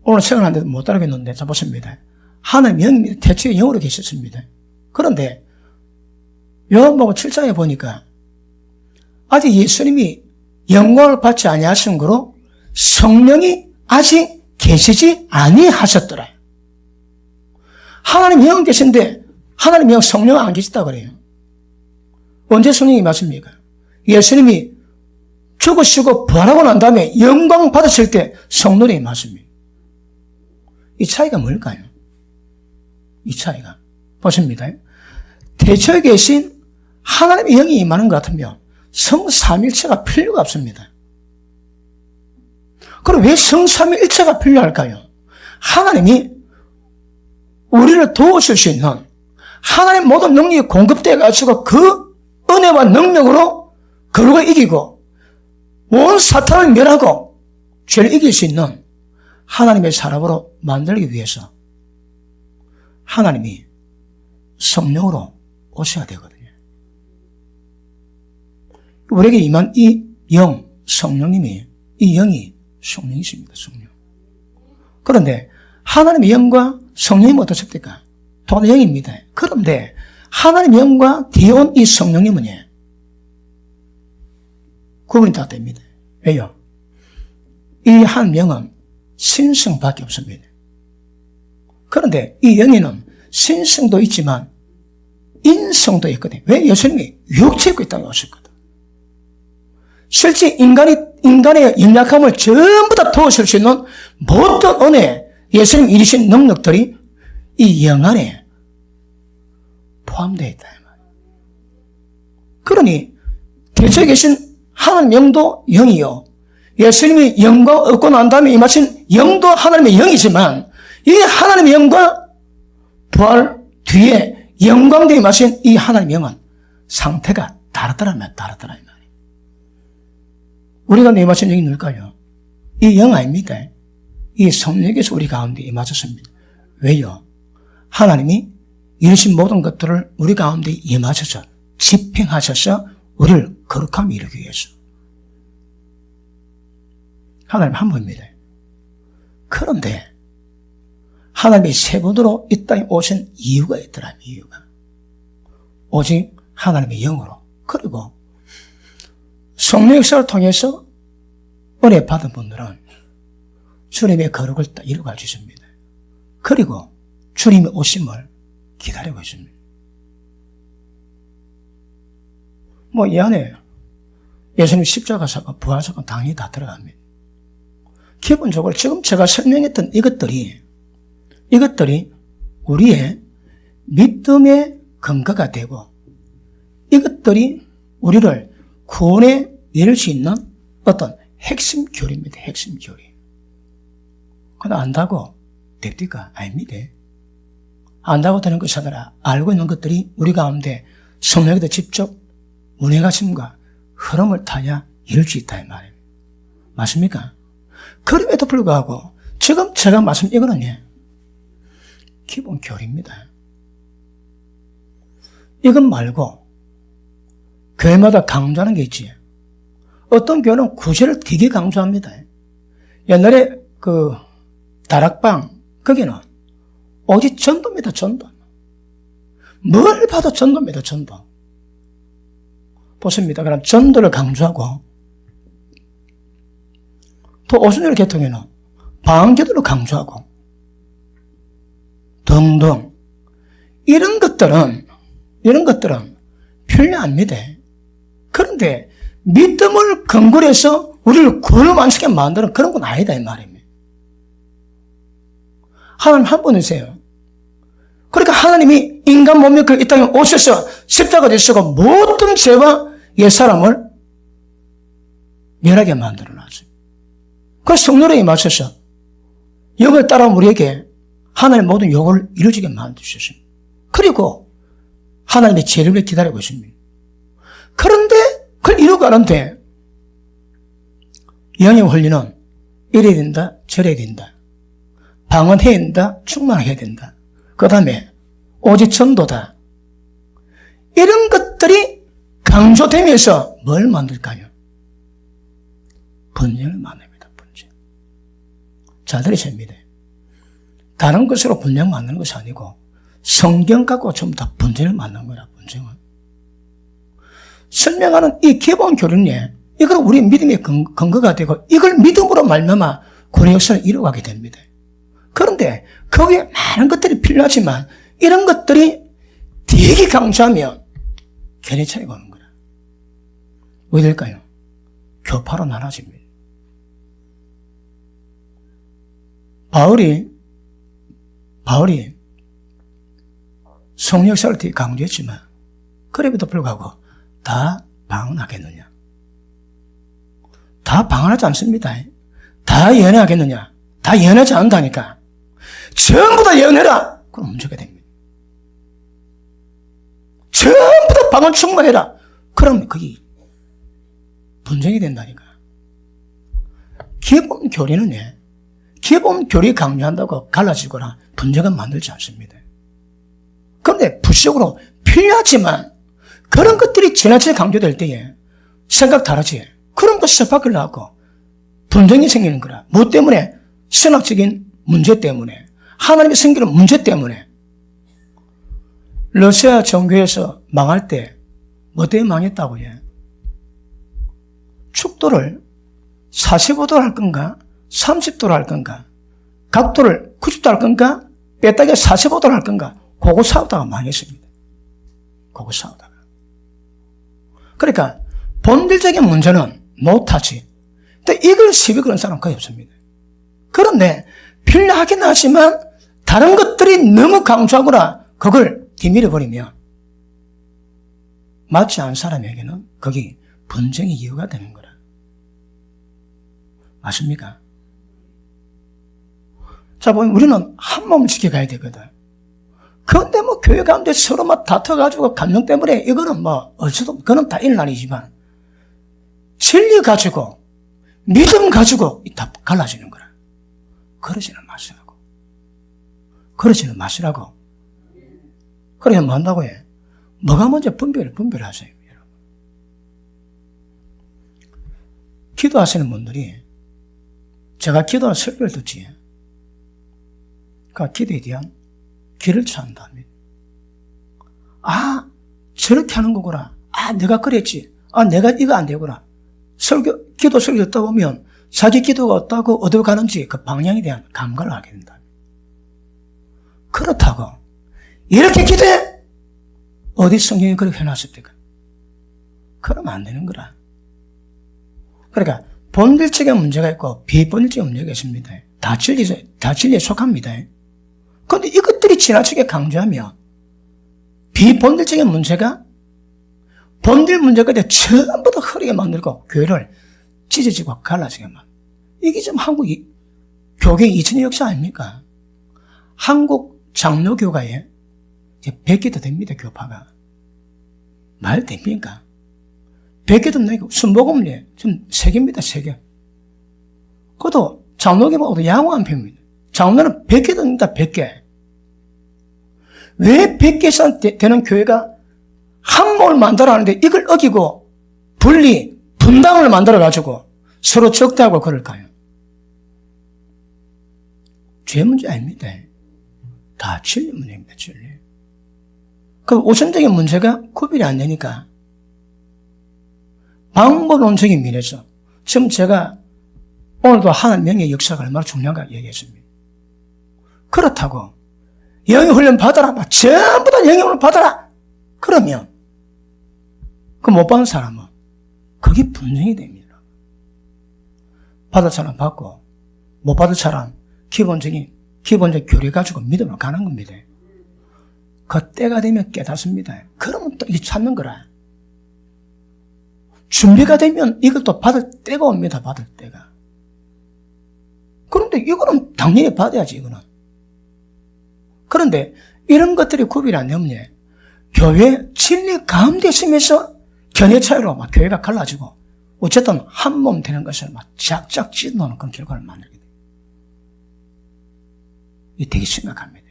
오늘 시간하는데도 못 따르겠는데, 자, 보십니다. 하나님 영입니다. 태초에 영으로 계셨습니다. 그런데 요한복음 7장에 보니까 아직 예수님이 영광을 받지 아니하신 거로 성령이 아직 계시지 아니하셨더라. 하나님 영 계신데 하나님 영 성령 안 계시다 그래요. 언제 성령이 맞습니까? 예수님이 죽으시고 부활하고 난 다음에 영광 받으실 때 성령이 맞습니다. 이 차이가 뭘까요? 이 차이가 보십니다. 태초에 계신 하나님의 영이 임하는 것 같으면 성삼일체가 필요가 없습니다. 그럼 왜 성삼일체가 필요할까요? 하나님이 우리를 도우실 수 있는 하나님 모든 능력이 공급되어 가지고 그 은혜와 능력으로 거룩을 이기고 온 사탄을 멸하고 죄를 이길 수 있는 하나님의 사람으로 만들기 위해서 하나님이 성령으로 오셔야 되거든요. 우리에게 임한 이 영, 성령님이, 이 영이 성령이십니다. 성령. 그런데 하나님의 영과 성령님은 어떻습니까? 또 영입니다. 그런데 하나님의 영과 뒤에 온 이 성령님은 구분이 다 됩니다. 왜요? 이 한 영은 신성밖에 없습니다. 그런데 이 영에는 신성도 있지만 인성도 있거든요. 왜? 예수님이 육체 입고 이 땅에 오셨거든. 실제 인간의 연약함을 전부 다 도우실 수 있는 모든 은혜, 예수님 이루신 능력들이 이 영 안에 포함되어 있다. 그러니 대초에 계신 하나님 영도 영이요, 예수님이 영광 얻고 난 다음에 임하신 영도 하나님의 영이지만 이 하나님의 영과 부활 뒤에 영광되어 임하신 이 하나님의 영은 상태가 다르더라면 다르더라 이 말이에요. 우리가 임하신 영이 누굴까요? 이 영 아닙니다. 이 성령께서 우리 가운데 임하셨습니다. 왜요? 하나님이 이루신 모든 것들을 우리 가운데 임하셔서 집행하셔서 우리를 거룩함에 이르기 위해서. 하나님 한 분입니다. 그런데 하나님이 세 번으로 이 땅에 오신 이유가 있더라. 이유가 오직 하나님의 영으로, 그리고 성령 역사를 통해서 은혜 받은 분들은 주님의 거룩을 이루어갈 수 있습니다. 그리고 주님의 오심을 기다리고 있습니다. 이 안에 예수님 십자가 사건, 부활 사건 당연히 다 들어갑니다. 기본적으로 지금 제가 설명했던 이것들이 우리의 믿음의 근거가 되고, 이것들이 우리를 구원에 이를 수 있는 어떤 핵심 교리입니다. 핵심 교리. 그건 안다고 됩니까? 아닙니다. 안다고 되는 것이 아니라 알고 있는 것들이 우리 가운데 성령께서 직접 운행하심과 흐름을 타야 이룰 수 있다 이 말이에요. 맞습니까? 그럼에도 불구하고 지금 제가 말씀 이거는 기본 교리입니다. 이것 말고 교회마다 강조하는 게 있지. 어떤 교회는 구제를 되게 강조합니다. 옛날에 다락방 거기는 오직 전도입니다. 전도. 뭘 봐도 전도입니다. 전도. 보십니다. 그럼 전도를 강조하고, 또 오순절 계통에는 방언기도를 강조하고 등등, 이런 것들은 편리합니다. 그런데 믿음을 근거로 해서 우리를 구원을 완성하게 만드는 그런 건 아니다 이 말입니다. 하나님 한 분이세요. 그러니까 하나님이 인간 몸에 이 땅에 오셔서 십자가 되시고 모든 죄와 옛사람을 멸하게 만들어놨어요. 그 성령에 임하셔서 영을 따라 우리에게 하나님의 모든 욕을 이루어지게 만드셨습니다. 그리고 하나님의 재림을 기다리고 있습니다. 그런데 그걸 이루어가는데 영의 원리는 이래야 된다, 저래야 된다. 방언해야 된다, 충만해야 된다. 그 다음에 오직 전도다. 이런 것들이 강조되면서 뭘 만들까요? 분쟁을 만듭니다. 분쟁. 잘 들으십니다. 다른 것으로 분쟁 만드는 것이 아니고 성경 갖고 전부 다 분쟁을 만드는 거라. 분쟁은 설명하는 이 기본 교리는 이걸 우리 믿음의 근거가 되고, 이걸 믿음으로 말미암아 구원 역사를 이루어가게 됩니다. 그런데 거기에 많은 것들이 필요하지만 이런 것들이 되게 강조하면 견해 차이가 오는 거라. 왜 될까요? 교파로 나눠집니다. 바울이 성령 역사를 되게 강조했지만 그럼에도 불구하고 다 방언하겠느냐? 다 방언하지 않습니다. 다 예언하겠느냐? 다 예언하지 않는다니까. 전부 다 예언해라. 그럼 문제가 됩니다. 전부 다 방언 충만해라. 그럼 그게 분쟁이 된다니까. 기본 교리는 기본 교리 강조한다고 갈라지거나 분쟁은 만들지 않습니다. 그런데 부수적으로 필요하지만 그런 것들이 지나치게 강조될 때에 생각 다르지. 그런 것이 쇠박을 나고 분쟁이 생기는 거라. 뭐 때문에? 신학적인 문제 때문에, 하나님의 생기는 문제 때문에. 러시아 정교에서 망할 때 뭐 때문에 망했다고요? 축도를 45도로 할 건가 30도로 할 건가, 각도를 90도 할 건가 뺐다가 45도로 할 건가, 그거 싸우다가 망했습니다. 그거 싸우다가. 그러니까 본질적인 문제는 노타치. 근데 이걸 시비 거는 사람 거의 없습니다. 그런데 필요하긴 하지만 다른 것들이 너무 강조하거나 그걸 뒤밀어 버리면 맞지 않은 사람에게는 거기 분쟁의 이유가 되는 거라. 맞습니까? 자, 보면 우리는 한 몸을 지켜가야 되거든. 그런데 뭐 교회 가운데 서로 막 다퉈가지고 감정 때문에 이거는 뭐 어쩌도 그건 다 일난이지만 진리 가지고 믿음 가지고 다 갈라지는 거라. 그러지는 마시라고. 그러지는 마시라고. 그래야 뭐 한다고 해? 뭐가 먼저 분별하세요, 여러분. 기도하시는 분들이 제가 기도하는 설교를 듣지. 그 기도에 대한 길을 찾는답니다. 아, 저렇게 하는 거구나. 아, 내가 그랬지. 아, 내가 이거 안 되구나. 기도 설교 듣다 보면 자기 기도가 어떠고 어디로 가는지 그 방향에 대한 감각을 하게 된다. 그렇다고 이렇게 기도해? 어디 성경에 그렇게 해놨습니까? 그러면 안 되는 거라. 그러니까 본질적인 문제가 있고 비본질적인 문제가 있습니다. 다 진리에 속합니다. 그런데 이것들이 지나치게 강조하면 비본질적인 문제가 본질 문제가 돼 전부 다 흐리게 만들고 교회를 찢어지고 갈라지게 만들고. 이게 좀 한국 교계 2000년 역사 아닙니까? 한국 장로교가에 100개도 됩니다, 교파가. 말 됩니까? 100개도 내고 순복음리 지금 3개입니다, 3개. 그것도 장로교보다 양호한 편입니다. 장로는 100개도 됩니다, 100개. 왜 100개 되는 교회가 한 몸을 만들어 하는데 이걸 어기고 분당을 만들어가지고 서로 적대하고 그럴까요? 죄 문제 아닙니다. 다 진리 문제입니다, 진리. 그럼 우선적인 문제가 구별이 안 되니까 방법론적인 면에서 지금 제가 오늘도 하나님의 역사가 얼마나 중요한가 얘기했습니다. 그렇다고 영역훈련 받아라, 전부 다 영역훈련 받아라. 그러면 그 못 받은 사람은 그게 분쟁이 됩니다. 받을 사람 받고 못 받을 사람 기본적인 교리 가지고 믿음으로 가는 겁니다. 그 때가 되면 깨닫습니다. 그러면 또 이게 찾는 거라. 준비가 되면 이것도 받을 때가 옵니다. 받을 때가. 그런데 이거는 당연히 받아야지, 이거는. 그런데 이런 것들이 구별이 안 되면 교회 진리 가운데 있으면서 견해 차이로 막 교회가 갈라지고 어쨌든 한 몸 되는 것을 막 짝짝 찢어놓는 그런 결과를 만들게 돼요. 이게 되게 심각합니다.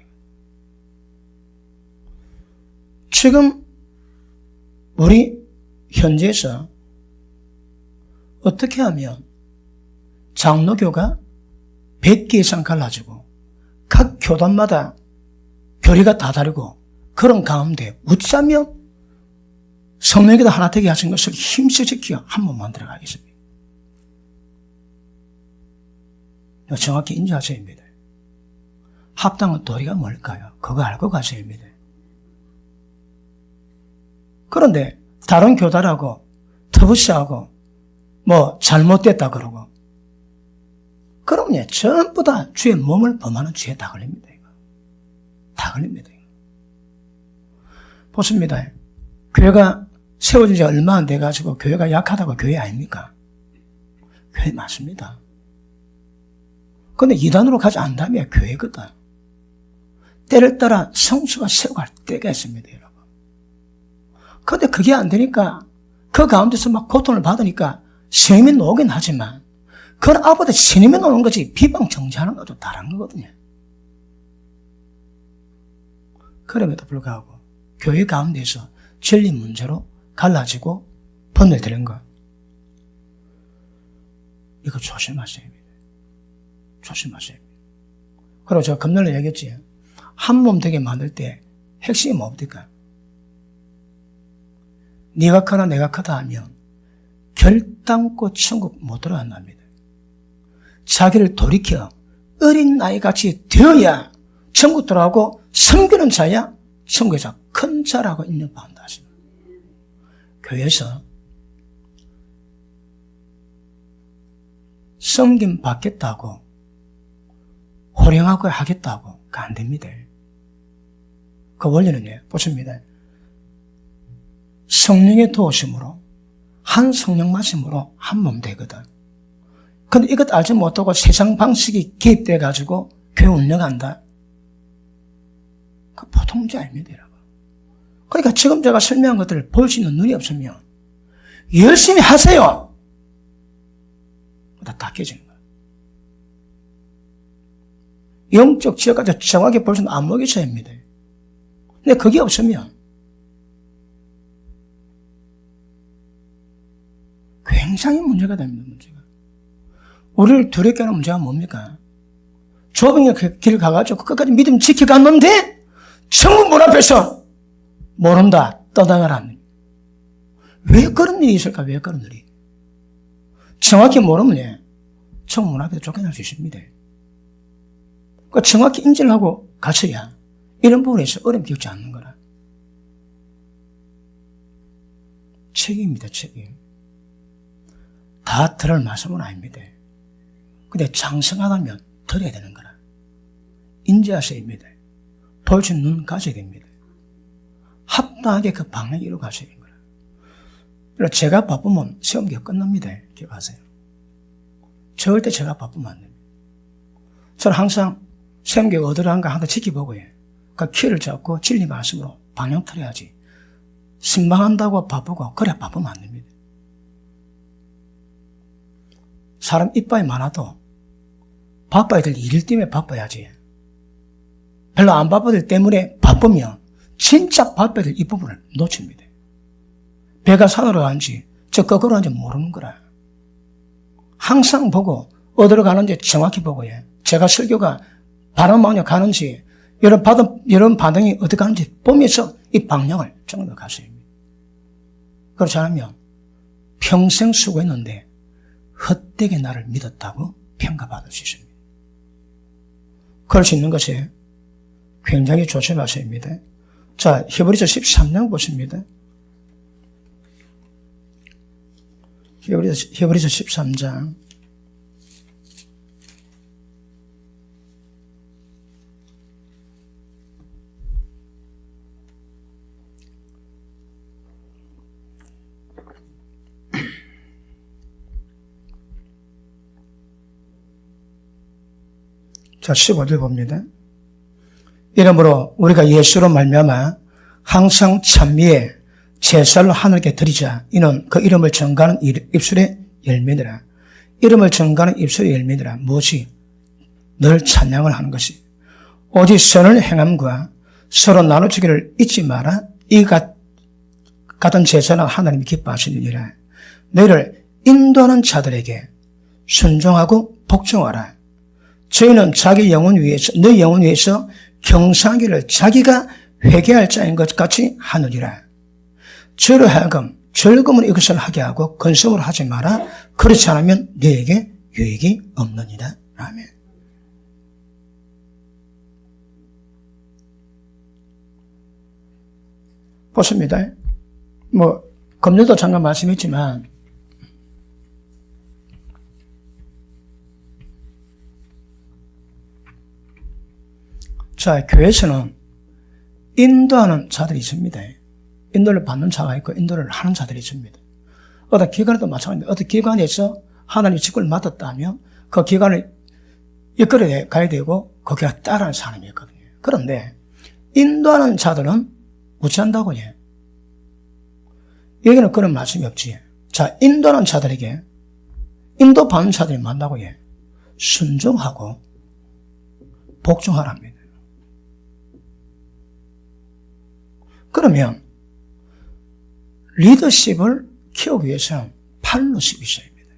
지금 우리 현지에서 어떻게 하면 장로교가 100개 이상 갈라지고 각 교단마다 교리가 다 다르고 그런 가운데 어쩌면 성령께서 하나 되게 하신 것을 힘써 지켜 한 몸 만들어 가겠습니다. 정확히 인지하셔야 합니다. 합당한 도리가 뭘까요? 그거 알고 가셔야 합니다. 그런데 다른 교단하고 터부시하고 뭐 잘못됐다 그러고 그러면 전부 다 주의 몸을 범하는 죄에 다 걸립니다. 이거. 다 걸립니다. 이거. 보십니다. 교회가 세워진 지 얼마 안 돼가지고 교회가 약하다고 교회 아닙니까? 교회 맞습니다. 그런데 이단으로 가지 않다면 교회거든. 때를 따라 성수가 세워갈 때가 있습니다, 여러분. 그런데 그게 안 되니까 그 가운데서 막 고통을 받으니까 스님이 나오긴 하지만 그건 아보다 스님이 나오는 거지 비방 정지하는 것도 다른 거거든요. 그럼에도 불구하고 교회 가운데서 진리 문제로 갈라지고 분열되는 것. 이거 조심하셔야 합니다. 조심하셔야 합니다. 그리고 제가 금년에 얘기했지. 한 몸 되게 만들 때 핵심이 뭡니까? 네가 크나 내가 크다 하면 결단코 천국 못 들어간답니다. 자기를 돌이켜 어린 나이같이 되어야 천국 들어가고 섬기는 자야 천국에서 큰 자라고 인정받는다 하십니다. 교회에서 섬김 받겠다고 호령하고 하겠다고 안 됩니다. 그 원리는요, 보십니다. 성령의 도우심으로 한 성령 말씀으로 한 몸 되거든. 근데 이것 알지 못하고 세상 방식이 개입돼 가지고 교회 운영한다. 그 보통 문제 아닙니다, 여러분. 그러니까 지금 제가 설명한 것들을 볼 수 있는 눈이 없으면 열심히 하세요. 다 깨지는 거예요. 영적 지역까지 정확히 볼 수 있는 안목이 있어야 합니다. 근데 그게 없으면 굉장히 문제가 됩니다, 문제가. 우리를 두렵게 하는 문제가 뭡니까? 좁은 길 가가지고 끝까지 믿음 지켜갔는데 천국 문 앞에서 모른다, 떠나가라. 왜 그런 일이 있을까? 왜 그런 일이? 정확히 모르면 천국 문 앞에서 쫓겨날 수 있습니다. 그러니까 정확히 인지를 하고 가셔야 이런 부분에서 어려움 겪지 않는 거라. 책임입니다, 책임. 다 들을 말씀은 아닙니다. 근데 장성하다면 들어야 되는 거라. 인지하셔야 됩니다. 볼 수 있는 눈 가져야 됩니다. 합당하게 그 방향 이루어 가셔야 되는 거라. 그래서 제가 바쁘면 시험기가 끝납니다. 기억하세요. 절대 제가 바쁘면 안 됩니다. 저는 항상 시험기가 어디로 한가 항상 지켜보고요. 그 키를 잡고 진리 말씀으로 방향 틀어야지. 신방한다고 바쁘고 그래 바쁘면 안 됩니다. 사람 이빨이 많아도 바빠야 될 일 때문에 바빠야지. 별로 안 바쁜 일 때문에 바쁘면 진짜 바빠야 될 이 부분을 놓칩니다. 배가 산으로 가는지 저 거꾸로 가는지 모르는 거라. 항상 보고 어디로 가는지 정확히 보고 제가 설교가 바람 방향 가는지 여러분 반응이 어디 가는지 보면서 이 방향을 정해 가셔야 합니다. 그렇지 않으면 평생 수고했는데 헛되게 나를 믿었다고 평가받을 수 있습니다. 그럴 수 있는 것이 굉장히 조심하셔야 합니다. 자, 히브리서 13장 보십니다. 히브리서 13장. 자, 15절 봅니다. 이러므로 우리가 예수로 말미암아 항상 찬미에 제사를 하늘께 드리자. 이는 그 이름을 전가하는 입술의 열매니라. 이름을 전가하는 입술의 열매니라. 무엇이? 늘 찬양을 하는 것이. 오직 선을 행함과 서로 나눠주기를 잊지 마라. 이 같은 제사는 하나님이 기뻐하시느니라. 너희를 인도하는 자들에게 순종하고 복종하라. 저희는 자기 영혼 위에서, 너희 영혼 위에서 경상기를 자기가 회개할 자인 것 같이 하느니라. 저로 하여금 즐거움으로 이것을 하게 하고 근성으로 하지 마라. 그렇지 않으면 너에게 유익이 없느니라. 아멘. 보십니다. 금요일도 잠깐 말씀했지만 자, 교회에서는 인도하는 자들이 있습니다. 인도를 받는 자가 있고 인도를 하는 자들이 있습니다. 어떤 기관에도 마찬가지입니다. 어떤 기관에서 하나님의 직분을 맡았다면 그 기관을 이끌어 가야 되고 거기가 따라하는 사람이 있거든요. 그런데 인도하는 자들은 무시한다고 해. 여기는 그런 말씀이 없지. 자, 인도하는 자들에게 인도받는 자들이 만나고 해. 순종하고 복종하랍니다. 그러면 리더십을 키우기 위해서는 팔로십이 있어야 합니다.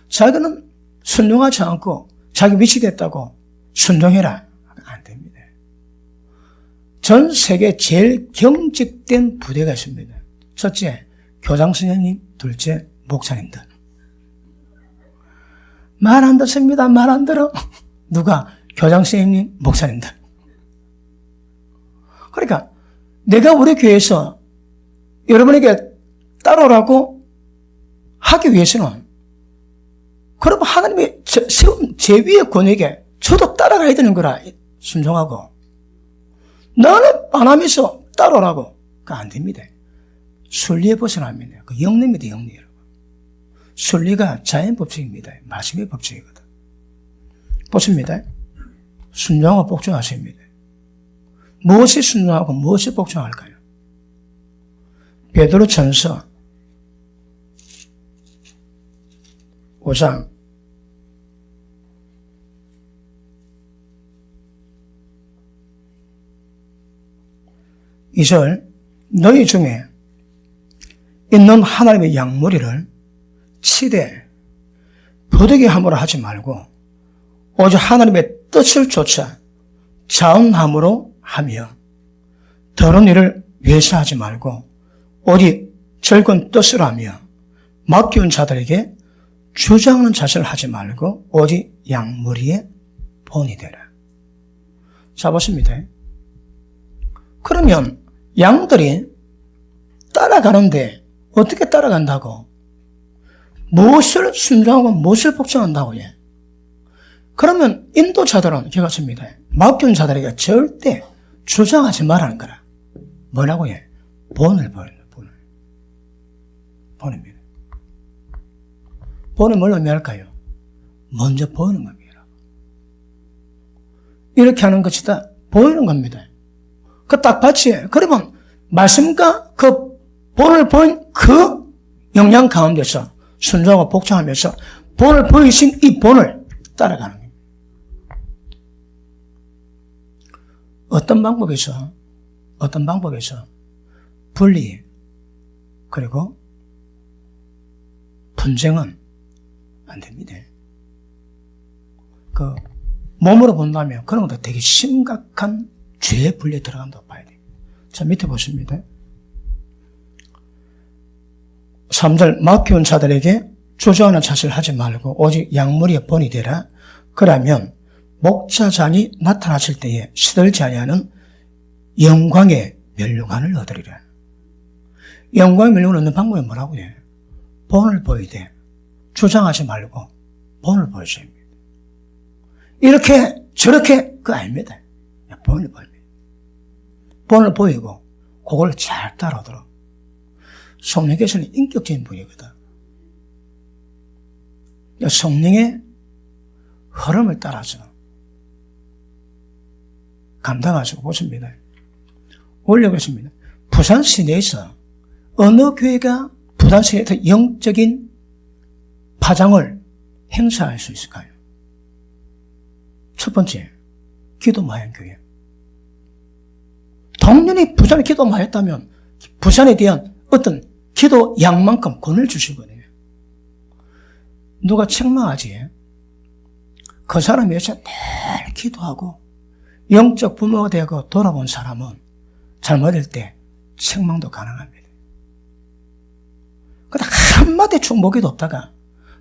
자기는 순종하지 않고 자기 위치됐다고 순종해라. 안 됩니다. 전 세계 제일 경직된 부대가 있습니다. 첫째, 교장 선생님, 둘째, 목사님들. 말 안 듣습니다. 말 안 들어. 누가? 교장 선생님, 목사님들. 그러니까 내가 우리 교회에서 여러분에게 따라오라고 하기 위해서는 그러면 하나님이 세운 제 위의 권위에게 저도 따라가야 되는 거라 순종하고 나는 안 하면서 따라오라고 그거 안 됩니다. 순리에 벗어납니다. 그 영리입니다. 영리. 순리가 자연 법칙입니다. 말씀의 법칙이거든. 보십니다. 순종하고 복종하십니다. 무엇이 순종하고 무엇이 복종할까요? 베드로 전서 5장 2절 너희 중에 있는 하나님의 양무리를 치되 부득이 함으로 하지 말고 오직 하나님의 뜻을 쫓아 자원함으로 하며 더러운 일을 위해서 하지 말고 오직 즐거운 뜻을 하며 맡기운 자들에게 주장하는 자세를 하지 말고 오직 양무리의 본이 되라. 자, 보십니다. 그러면 양들이 따라가는데 어떻게 따라간다고? 무엇을 순종하고 무엇을 복종한다고? 예. 그러면 인도자들은 이렇게 같습니다. 맡기운 자들에게 절대 주장하지 말라는 거라. 뭐라고 해? 본을 버리는 본입니다. 본을 뭘 의미할까요? 먼저 보이는 겁니다. 이렇게 하는 것이 다 보이는 겁니다. 그 딱 봤지? 그러면 말씀과 그 본을 보인 그 영향 가운데서 순종하고 복종하면서 본을 보이신 이 본을 따라가는 겁니다. 어떤 방법에서 분리 그리고 분쟁은 안 됩니다. 그 몸으로 본다면 그런 것도 되게 심각한 죄의 분리에 들어간다고 봐야 돼요. 자, 밑에 보십니다. 3절 맡겨온 자들에게 주저하는 자세를 하지 말고 오직 양무리의 본이 되라. 그러면 목자장이 나타나실 때에 시들지 아니하는 영광의 면류관을 얻으리라. 영광의 면류관을 얻는 방법이 뭐라고 해요? 본을 보이되 주장하지 말고 본을 보여줘야 합니다. 이렇게 저렇게 그거 아닙니다. 본을 보입니다. 본을 보이고 그걸 잘 따라오도록. 성령께서는 인격적인 분이거든. 성령의 흐름을 따라서 감당하시고 보십니다. 올려보십니다. 부산 시내에서 어느 교회가 부산 시내에서 영적인 파장을 행사할 수 있을까요? 첫 번째, 기도 마연 교회. 당연히 부산에 기도 많이 했다면 부산에 대한 어떤 기도 양만큼 권을 주시거든요. 누가 책망하지? 그 사람에 대해서 늘 기도하고 영적 부모가 되고 돌아본 사람은 잘못일 때 책망도 가능합니다. 그러다 한마디 축복에도 없다가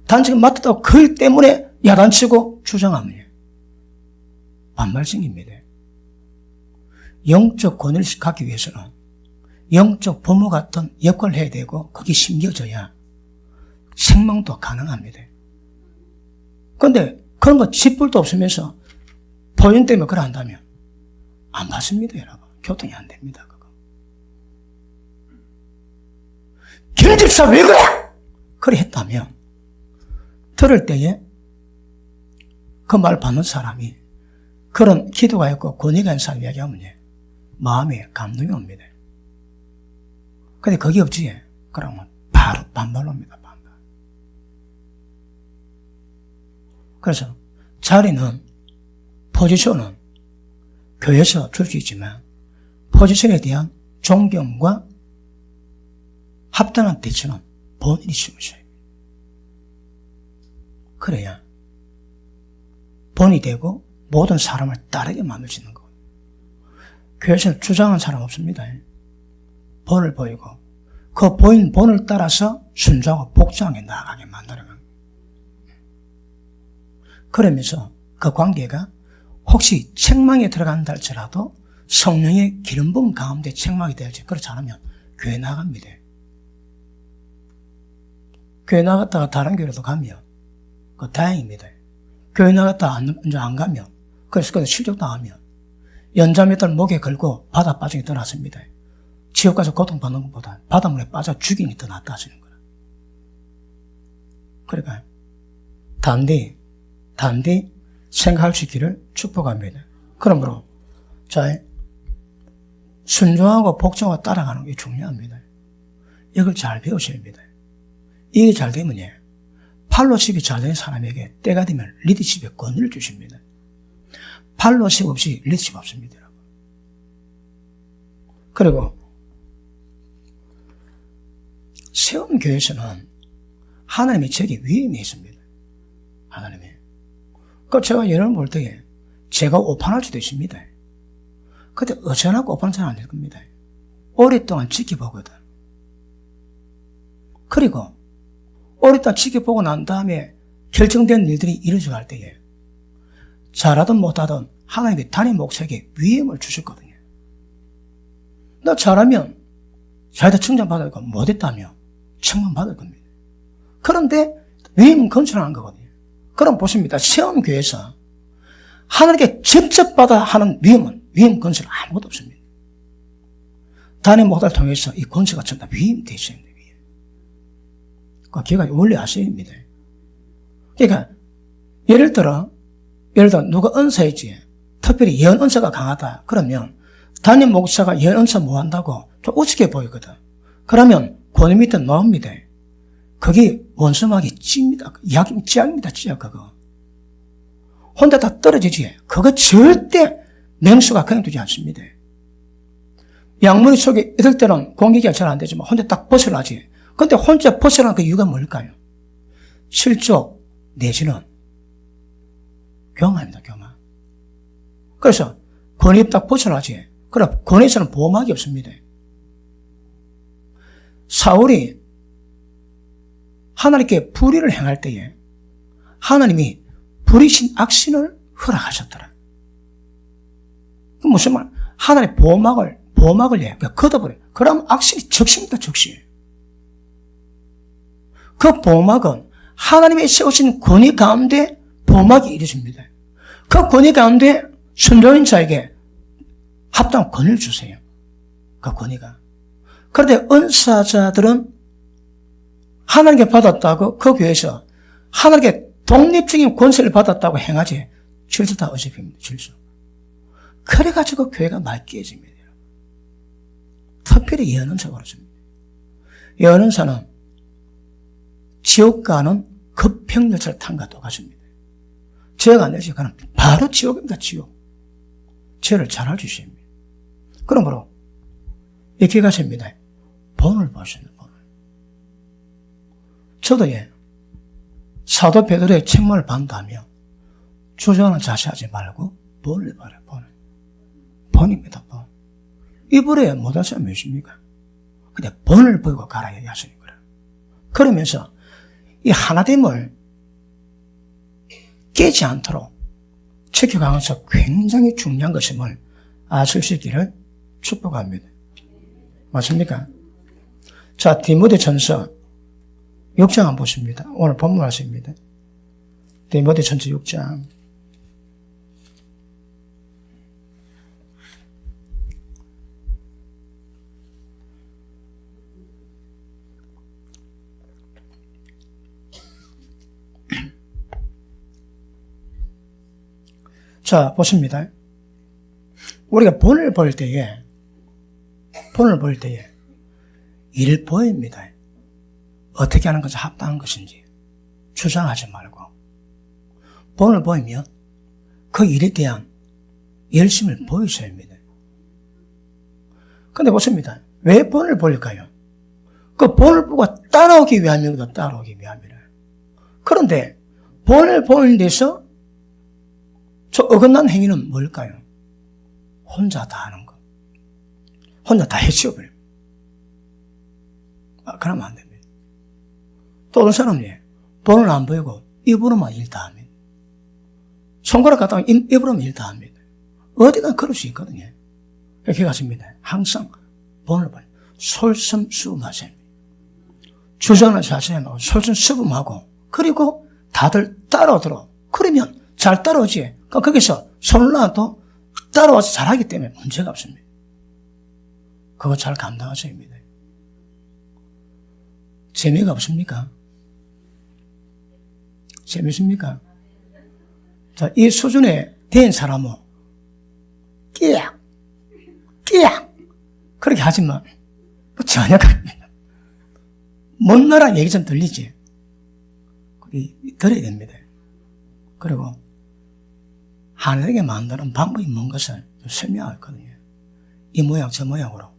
단지 맡았다고 그 일 때문에 야단치고 주장하면 반발성입니다. 영적 권위를 갖기 위해서는 영적 부모 같은 역할을 해야 되고 그게 심겨져야 책망도 가능합니다. 그런데 그런 거 짓불도 없으면서 포용 때문에 그걸 한다면 안 받습니다, 여러분. 교통이 안 됩니다, 그거. 김 집사 왜 그래? 그래 했다면 들을 때에 그 말 받는 사람이 그런 기도가 있고 권위가 있는 사람이 이야기하면 마음에 감동이 옵니다. 근데 그게 없지. 그러면 바로 반발로 옵니다. 반발. 그래서 자리는 포지션은 교회에서 줄 수 있지만 포지션에 대한 존경과 합당한 대처는 본인이 심으셔야 합니다. 그래야 본이 되고 모든 사람을 따르게 만들 수 있는 거예요. 교회에서는 주장하는 사람 없습니다. 본을 보이고 그 보인 본을 따라서 순종하고 복종하게 나아가게 만드는 겁니다. 그러면서 그 관계가 혹시 책망에 들어간다 할지라도 성령의 기름 부음 가운데 책망이 되어야지. 그렇지 않으면 교회 나갑니다. 교회 나갔다가 다른 교회로 가면 그 다행입니다. 교회 나갔다가 안 가면, 그래서 실족당하면 연자 몇 달 목에 걸고 바다 빠지기 더 낫습니다. 지옥 가서 고통받는 것보다 바닷물에 빠져 죽이니 더 낫다 하시는 거라. 그러니까 단디 생각할 수 있기를 축복합니다. 그러므로 자, 순종하고 복종하고 따라가는 게 중요합니다. 이걸 잘 배우셔야 합니다. 이게 잘 되면요, 팔로십이 잘 된 사람에게 때가 되면 리더십의 권위를 주십니다. 팔로십 없이 리더십 없습니다. 그리고 세운 교회에서는 하나님의 책이 위임이 있습니다. 하나님의. 그 제가 예를 볼 때에 제가 오판할 수도 있습니다. 근데 어쩌나고 오판은 잘 안 될 겁니다. 오랫동안 지켜보거든. 그리고 오랫동안 지켜보고 난 다음에 결정된 일들이 이루어져 갈 때에 잘하든 못하든 하나님이 단임 목사에게 위임을 주셨거든요. 나 잘하면 자기도 칭찬받을 거, 못했다며 책망받을 겁니다. 그런데 위임은 건설하는 거거든요. 그럼 보십니다. 세움교회에서 하나님께 직접 받아 하는 위임 건설 아무것도 없습니다. 단임 목사를 통해서 이 건설가 전부 다 위임되어 있어야 됩니다. 그 기가 원래 아셔야입니다. 그러니까 예를 들어 누가 은사이지, 특별히 예언 은사가 강하다 그러면 담임 목사가 예언 은사 뭐 한다고 좀 우습게 보이거든. 그러면 권위 밑에 놓습니다. 그게 원수막이 찌입니다. 약이 찌약입니다. 찌약 그거. 혼자 다 떨어지지. 그거 절대 맹수가 그냥 두지 않습니다. 양무리 속에 있을 때는 공격이 잘 안 되지만 혼자 딱 벗어나지. 근데 혼자 벗어난 그 이유가 뭘까요? 실족 내지는 교만입니다. 교만. 그래서 권위 딱 벗어나지. 그럼 권위에서는 보호막이 없습니다. 사울이 하나님께 불의를 행할 때에 하나님이 불의신 악신을 허락하셨더라. 그 무슨 말? 하나님 보호막을 걷어버려. 그럼 악신이 적십니다. 적시. 그 보호막은 하나님의 세우신 권위 가운데 보호막이 이루어집니다. 그 권위 가운데 순종인 자에게 합당한 권위를 주세요. 그 권위가. 그런데 은사자들은 하나님께 받았다고 그 교회에서 하나님께 독립적인 권세를 받았다고 행하지 질서 다 어집입니다. 질서. 그래가지고 교회가 많이 깨집니다. 특별히 예언은사가 그렇습니다. 예언은사는 지옥 가는 급행열차를 탄 것과 똑같습니다. 죄가 안 되지. 그럼 바로 지옥입니다. 지옥. 죄를 잘 알주셔야 합니다. 그러므로 이렇게 가십니다. 본을 보셔야 돼요. 본을. 저도 사도 베드로의 책망을 받는다면 주저하는 자세하지 말고 본을 봐라. 본을. 본입니다. 본. 이불에 못할 사람 몇입니까? 근데 본을 보고 가라 얘기하시는 거라. 그러면서 이 하나됨을 깨지 않도록 지켜가면서 굉장히 중요한 것임을 아실 수 있기를 축복합니다. 맞습니까? 자, 디모데전서 6장 한번 보십니다. 오늘 본문 말씀입니다. 디모데전서 6장. 자, 보십니다. 우리가 본을 볼 때에 일 보입니다. 어떻게 하는 것이 합당한 것인지 주장하지 말고 본을 보이면 그 일에 대한 열심을 보이셔야 합니다. 그런데 보십니다. 왜 본을 볼까요? 그 본을 보고 따라오기 위함이거든. 따라오기 위함이라. 그런데 본을 보는 데서 저 어긋난 행위는 뭘까요? 혼자 다 하는 거. 혼자 다 해치워버립니다. 그러면 안 됩니다. 또 어떤 사람이 본을 안 보이고 입으로만 일 다 합니다. 손가락 갖다가 입으로만 일 다 합니다. 어디가 그럴 수 있거든요. 이렇게 갔습니다. 항상 본을 봐요. 솔선수범하세요. 주전을 자세하고 솔선수범하고 그리고 다들 따라오도록. 그러면 잘 따라오지. 거기서 손을 놔도 따라와서 잘하기 때문에 문제가 없습니다. 그거 잘 감당하셔야 합니다. 재미가 없습니까? 재밌습니까? 자, 이 수준에 된 사람은 끼약 그렇게 하지만 전혀 다릅니다. 먼 나라 얘기 좀 들리지? 들어야 됩니다. 그리고 하늘에게 만드는 방법이 뭔 것을 설명하거든요. 이 모양 저 모양으로.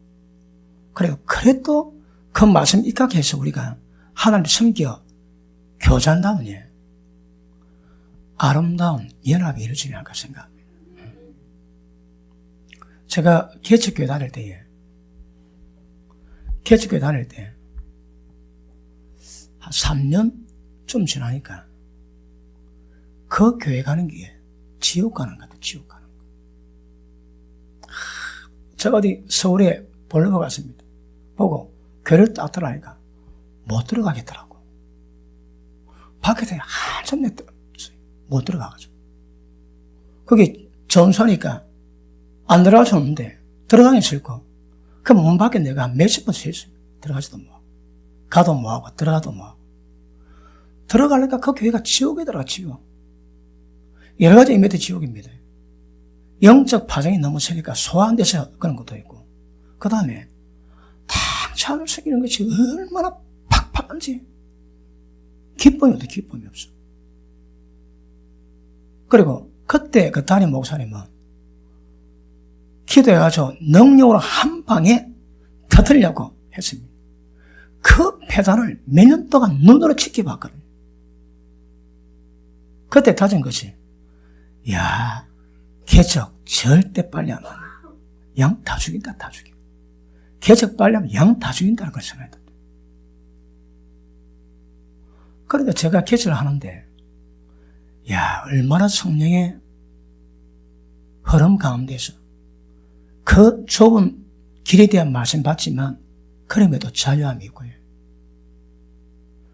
그리고 그래도 그 말씀 입각해서 우리가 하나님을 섬겨 교제한다면요, 아름다운 연합이 이루어지지 않을까 생각합니다. 제가 개척교회 다닐 때 한 3년쯤 지나니까 그 교회 가는 게 지옥 가는 것 같아요. 지옥 가는 거. 제가 어디 서울에 보려고 갔습니다. 보고 교회를 딱 들어가니까 못 들어가겠더라고. 밖에 한참 냈더라고요. 못 들어가가지고. 거기 전수하니까 안 들어갈 수 없는데 들어가긴 싫고 그 문 밖에 내가 몇십 번 서 있어요. 들어가지도 못하고 가도 못하고 들어가도 못하고 들어가려니까 그 교회가 지옥이더라. 지옥. 여러 가지 의미의 지옥입니다. 영적 파장이 너무 세니까 소화돼서 그런 것도 있고 그 다음에 탕창을 새기는 것이 얼마나 팍팍한지 기쁨이 없다. 기쁨이 없어. 그리고 그때 그 담임 목사님은 기도해가지고 능력으로 한 방에 터뜨리려고 했습니다. 그 패단을 몇 년 동안 눈으로 지켜봤거든요. 그때 다진 것이 야, 개척 절대 빨리 안 한다. 양 다 죽인다. 다 죽여. 개척 빨리 하면 양 다 죽인다는 걸 생각했다. 그런데 제가 개척을 하는데 야, 얼마나 성령의 흐름 가운데서 그 좁은 길에 대한 말씀 받지만 그럼에도 자유함이 있고요.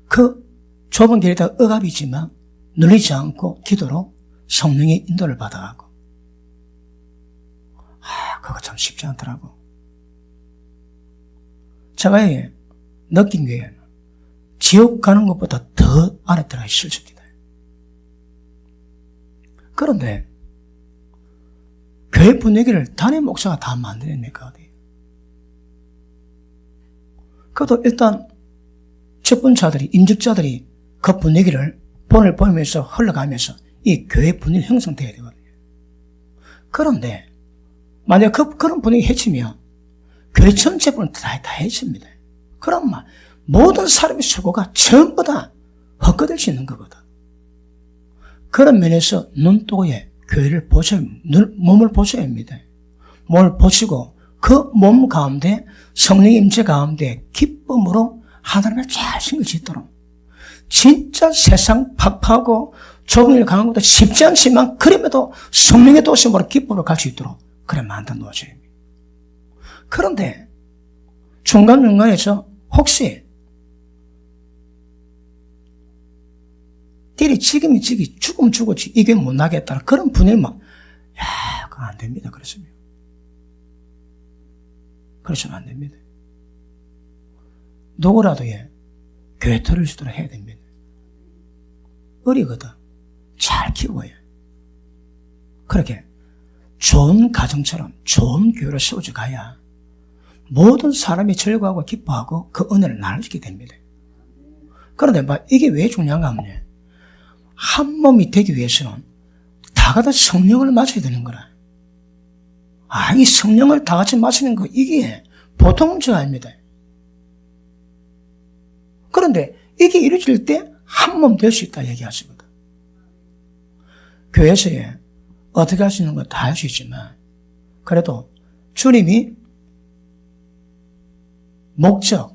그 좁은 길에 대한 억압이 있지만 눌리지 않고 기도로 성령의 인도를 받아가고 그거 참 쉽지 않더라고. 제가 느낀 게 지옥 가는 것보다 더 안에 들어가기 싫습니다. 그런데 교회 분위기를 담임 목사가 다 만들어냅니까? 어디? 그것도 일단 직분자들이, 임직자들이 그 분위기를 본을 보면서 흘러가면서 이 교회 분위기 형성돼야 되거든요. 그런데 만약 그런 분위기 해치면 교회 전체 분을 다 해칩니다. 그럼 모든 사람의 수고가 전부 다 헛거될 수 있는 거거든. 그런 면에서 눈독에 교회를 보셔야, 몸을 보셔야 합니다. 몸을 보시고 그 몸 가운데 성령의 임재 가운데 기쁨으로 하나님을 잘 신경짓도록 진짜 세상 팍팍하고 좁은 일 강한 것도 쉽지 않지만 그럼에도 성령의 도심으로 기쁨으로 갈 수 있도록 그래 만든 노조입니다. 그런데 중간중간에서 혹시 딜이 지금이 지기 죽으면 죽었지 이게 못 나겠다 그런 분위기만 그건 안 됩니다. 그러시면 안 됩니다. 누구라도 교회 틀을 수 있도록 해야 됩니다. 어리거든. 잘 키워야. 그렇게 좋은 가정처럼 좋은 교회를 세워져 가야 모든 사람이 즐거워하고 기뻐하고 그 은혜를 나누게 됩니다. 그런데 이게 왜 중요한가 하면 한 몸이 되기 위해서는 다 같이 성령을 마셔야 되는 거라. 이 성령을 다 같이 마시는 거 이게 보통 문제가 아닙니다. 그런데 이게 이루어질 때 한 몸 될 수 있다 얘기하시거든. 교회에서 어떻게 할 수 있는 거 다 할 수 있지만 그래도 주님이 목적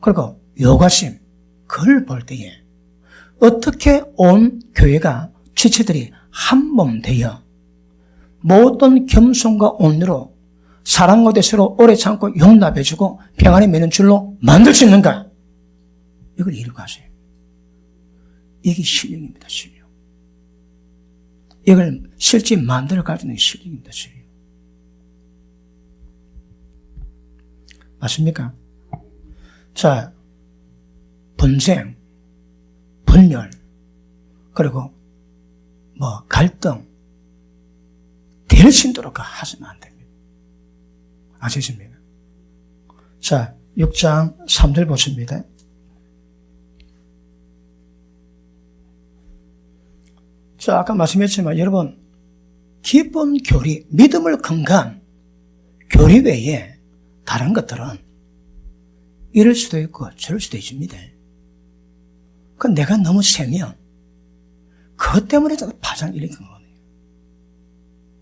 그리고 요구하심 그걸 볼 때에 어떻게 온 교회가 지체들이 한 몸 되어 모든 겸손과 온유로 사랑과 대수로 오래 참고 용납해주고 평안히 맺는 줄로 만들 수 있는가? 이걸 이루가세요. 이게 실력입니다. 실력. 이걸 실제 만들어 가지고 있는 실력입니다. 실력. 맞습니까? 자, 분쟁, 분열, 그리고 갈등, 될 신도로 하시면 안 됩니다. 아시십니까? 자, 6장 3절 보십니다. 자, 아까 말씀했지만 여러분, 기본 교리, 믿음을 근거한 교리 외에 다른 것들은 이럴 수도 있고 저럴 수도 있습니다. 그 내가 너무 세면 그것 때문에 파장 일으키는 거예요.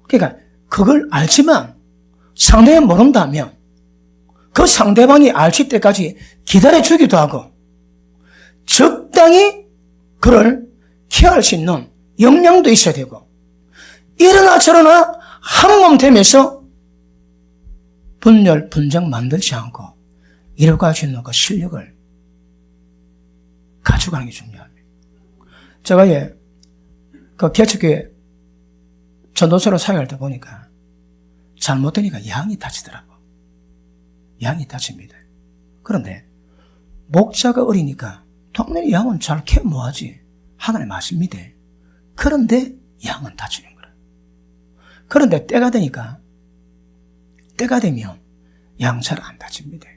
그러니까 그걸 알지만 상대가 모른다면 그 상대방이 알칠 때까지 기다려주기도 하고 적당히 그를 케어할 수 있는 역량도 있어야 되고 이러나 저러나 한 몸 되면서 분열, 분쟁 만들지 않고 이루어갈 수 있는 그 실력을 가져가는 게 중요합니다. 제가 그 개척교회 전도서로 사역할 때 보니까 잘못되니까 양이 다치더라고. 양이 다칩니다. 그런데 목자가 어리니까 당연히 양은 잘 케어 뭐하지? 하나님 말씀입니다. 그런데 양은 다치는 거라. 그런데 때가 되면 양 잘 안 다칩니다.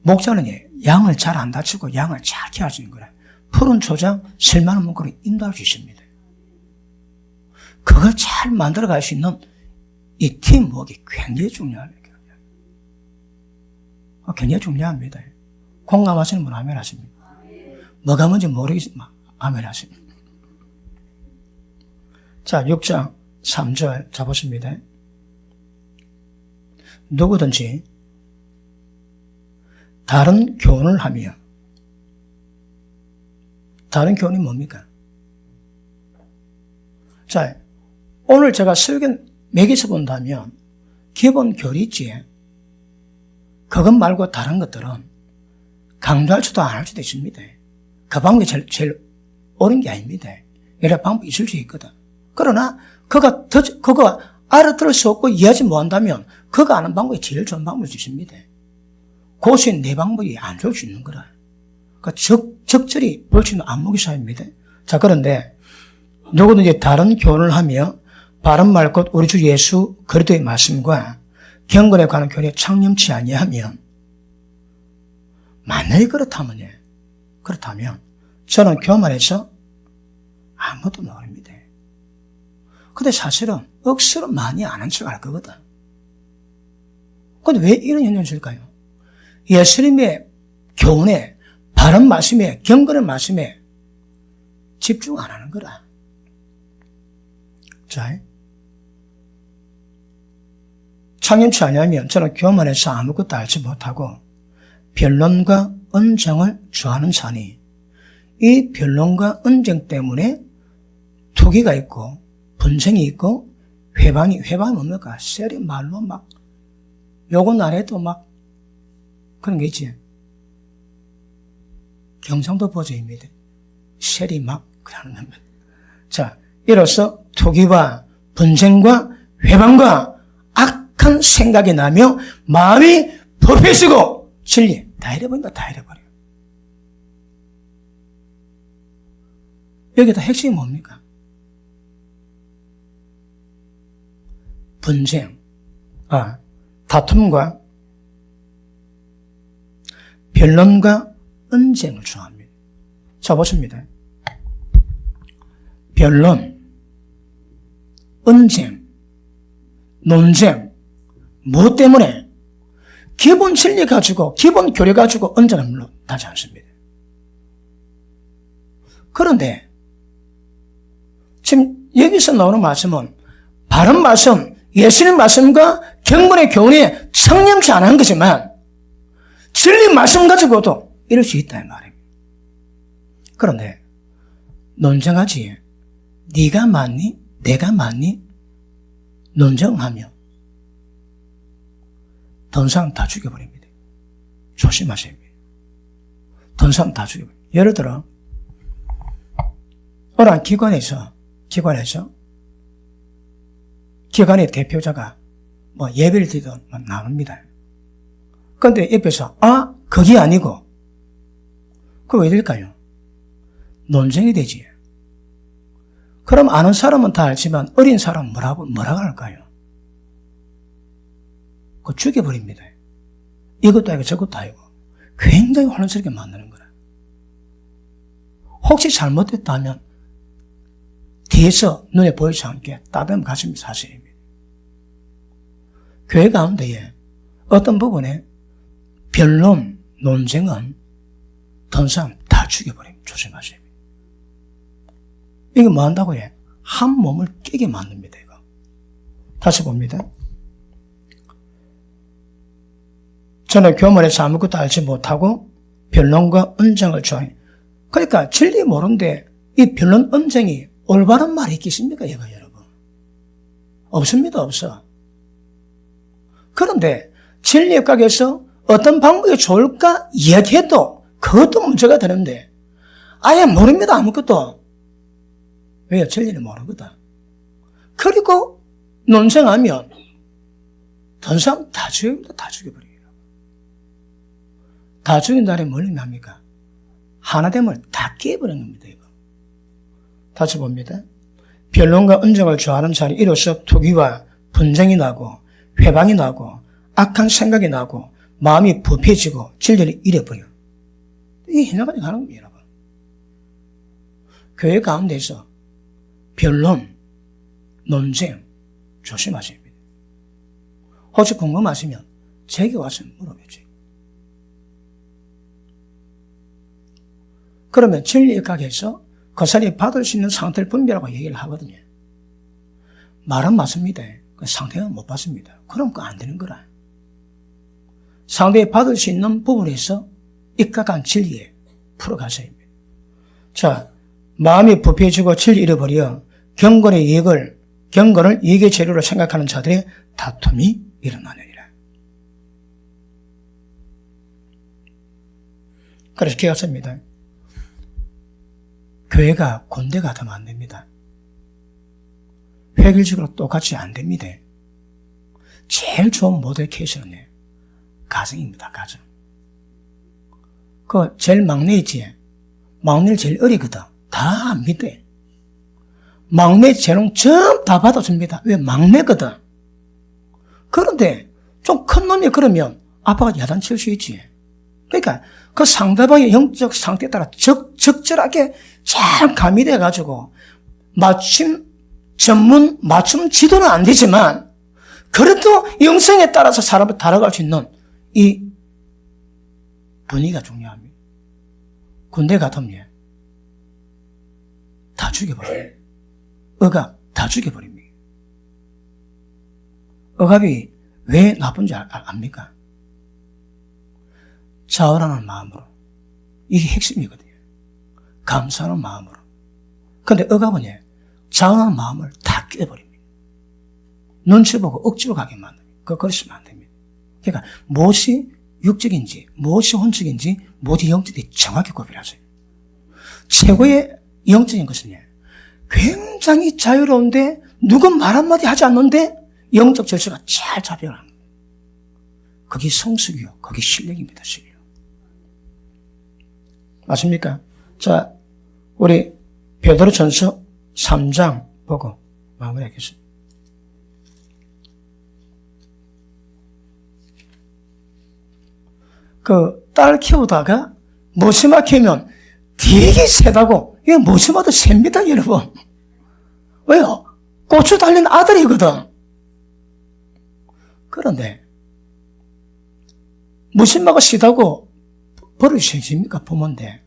목자는 양을 잘 안 다치고 양을 잘 케어할 수 있는 거라. 푸른 초장, 실만한 문구로 인도할 수 있습니다. 그걸 잘 만들어갈 수 있는 이 팀워크가 굉장히 중요합니다. 굉장히 중요합니다. 공감하시는 분 아멘 하십니다. 뭐가 뭔지 모르겠지만 아멘 하십니다. 자, 6장 3절 잡으십니다. 누구든지 다른 교훈을 하며, 다른 교훈이 뭡니까? 자, 오늘 제가 설교 매기서 본다면 기본 교리 있지. 그것 말고 다른 것들은 강조할 수도 안 할 수도 있습니다. 그 방법이 제일 옳은 게 아닙니다. 여러 방법이 있을 수 있거든. 그러나 그거 알아들을 수 없고 이해하지 못한다면 그거 아는 방법이 제일 좋은 방법일 수 있습니다. 고수인 내 방법이 안 좋을 수 있는 거라. 적절히 볼 수 있는 안목이 사입니다. 자, 그런데 누구든지 다른 교훈을 하며 바른 말 곧 우리 주 예수 그리스도의 말씀과 경건에 관한 교리에 창념치 아니하면, 만약에 그렇다면 저는 교만해서 아무것도 모릅니다. 근데 사실은 억수로 많이 아는 척 할 거거든. 근데 왜 이런 현상이 있을까요? 예수님의 교훈에, 바른 말씀에, 경건의 말씀에 집중 안 하는 거라. 자, 창념치 아니하면 저는 교만해서 아무것도 알지 못하고 변론과 언쟁을 좋아하는 자니, 이 변론과 언쟁 때문에 투기가 있고 분쟁이 있고 회방이 뭡니까? 셀이 말로 막 욕은 안 해도 막 그런 게 있지. 경상도 버전입니다. 셀이 막 그러는 겁니다. 자, 이로써 투기와 분쟁과 회방과 악한 생각이 나며 마음이 부패시고 진리 다 잃어버린다. 다 잃어버려. 여기다 핵심이 뭡니까? 분쟁, 다툼과 변론과 언쟁을 좋아합니다. 자, 보십니다. 변론, 언쟁, 논쟁, 무엇 때문에? 기본 진리 가지고, 기본 교리 가지고 언쟁을 하지 않습니다. 그런데 지금 여기서 나오는 말씀은 바른 말씀, 예수님 말씀과 경건의 교훈에 청렴치 않은 거지만 진리 말씀 가지고도 이럴 수 있다는 말입니다. 그런데 논쟁하지. 네가 맞니? 내가 맞니? 논쟁하며 돈 사람 다 죽여버립니다. 조심하셔야 합니다. 돈 사람 다 죽여버립니다. 예를 들어 어느 한 기관의 대표자가 뭐 예배를 드리던 나옵니다. 그런데 옆에서 그게 아니고 그거 왜 될까요? 논쟁이 되지. 그럼 아는 사람은 다 알지만 어린 사람은 뭐라고 할까요? 그거 죽여버립니다. 이것도 아니고 저것도 아니고 굉장히 혼란스럽게 만드는 거라. 혹시 잘못됐다면 뒤에서 눈에 보이지 않게 따듬어 가시면 사실입니다. 교회 가운데에 어떤 부분에 변론, 논쟁은 던 사람 다 죽여버립니다. 조심하셔야 합니다. 이게 뭐 한다고 해? 한 몸을 깨게 만듭니다. 이거. 다시 봅니다. 저는 교문에서 아무것도 알지 못하고 변론과 언쟁을 좋아해요. 그러니까 진리 모르는데 이 변론 언쟁이 올바른 말이 있겠습니까? 얘가 여러분. 없습니다. 없어. 그런데 진리의 각에서 어떤 방법이 좋을까 이야기해도 그것도 문제가 되는데 아예 모릅니다. 아무것도. 왜요? 진리를 모르거든. 그리고 논쟁하면 던 사람 다 죽입니다. 다 죽여버려요. 다 죽인 날에 뭘 의미합니까? 하나됨을 다 깨버리는 겁니다. 이거. 다시 봅니다. 변론과 언쟁을 좋아하는 자는 이로써 투기와 분쟁이 나고 회방이 나고 악한 생각이 나고 마음이 부패지고 진리를 잃어버려. 이게 해나가지 가는 겁니다. 여러분. 교회 가운데서 변론, 논쟁 조심하셔야 합니다. 혹시 궁금하시면 제게 와서 물어보세요. 그러면 진리의 각에서 그 사람이 받을 수 있는 상태를 분별하고 얘기를 하거든요. 말은 맞습니다. 그 상태는 못 받습니다. 그럼 그거 안 되는 거라. 상대에 받을 수 있는 부분에서 입각한 진리에 풀어가셔야 합니다. 자, 마음이 부패해지고 진리 잃어버려 경건의 경건을 이익의 재료로 생각하는 자들의 다툼이 일어나느니라. 그래서 기억하십니다. 교회가 군대가 되면 안 됩니다. 획일적으로 똑같이 안 됩니다. 제일 좋은 모델 케이스는 가정입니다. 가정. 그 제일 막내이지. 막내를 제일 어리거든. 다 안 믿대. 막내 재롱 전부 다 받아줍니다. 왜? 막내거든. 그런데 좀 큰 놈이 그러면 아빠가 야단칠 수 있지. 그러니까 그 상대방의 영적 상태에 따라 적절하게 잘 가미돼가지고 맞춤 지도는 안 되지만 그래도 영성에 따라서 사람을 다뤄갈 수 있는 이 분위기가 중요합니다. 군대 같으면 다 죽여버려요. 억압 다 죽여버립니다. 억압이 왜 나쁜지 압니까? 자원하는 마음으로. 이게 핵심이거든요. 감사하는 마음으로. 근데 억압은 자원하는 마음을 다 깨버립니다. 눈치 보고 억지로 가게 만듭니다. 그러시면 안 됩니다. 그러니까 무엇이 육적인지, 무엇이 혼적인지, 무엇이 영적인지 정확히 구별하세요. 최고의 영적인 것은 굉장히 자유로운데 누구 말 한마디 하지 않는데 영적 질서가 잘 잡혀가는 거예요. 그게 성숙이요. 그게 실력입니다. 실력. 맞습니까? 자, 우리 베드로전서 3장 보고 마무리하겠습니다. 그 딸 키우다가 모시마 키우면 되게 세다고. 이게 모시마도 셉니다, 여러분. 왜요? 고추 달린 아들이거든. 그런데 모시마가 시다고 버릇이십니까? 부모인데.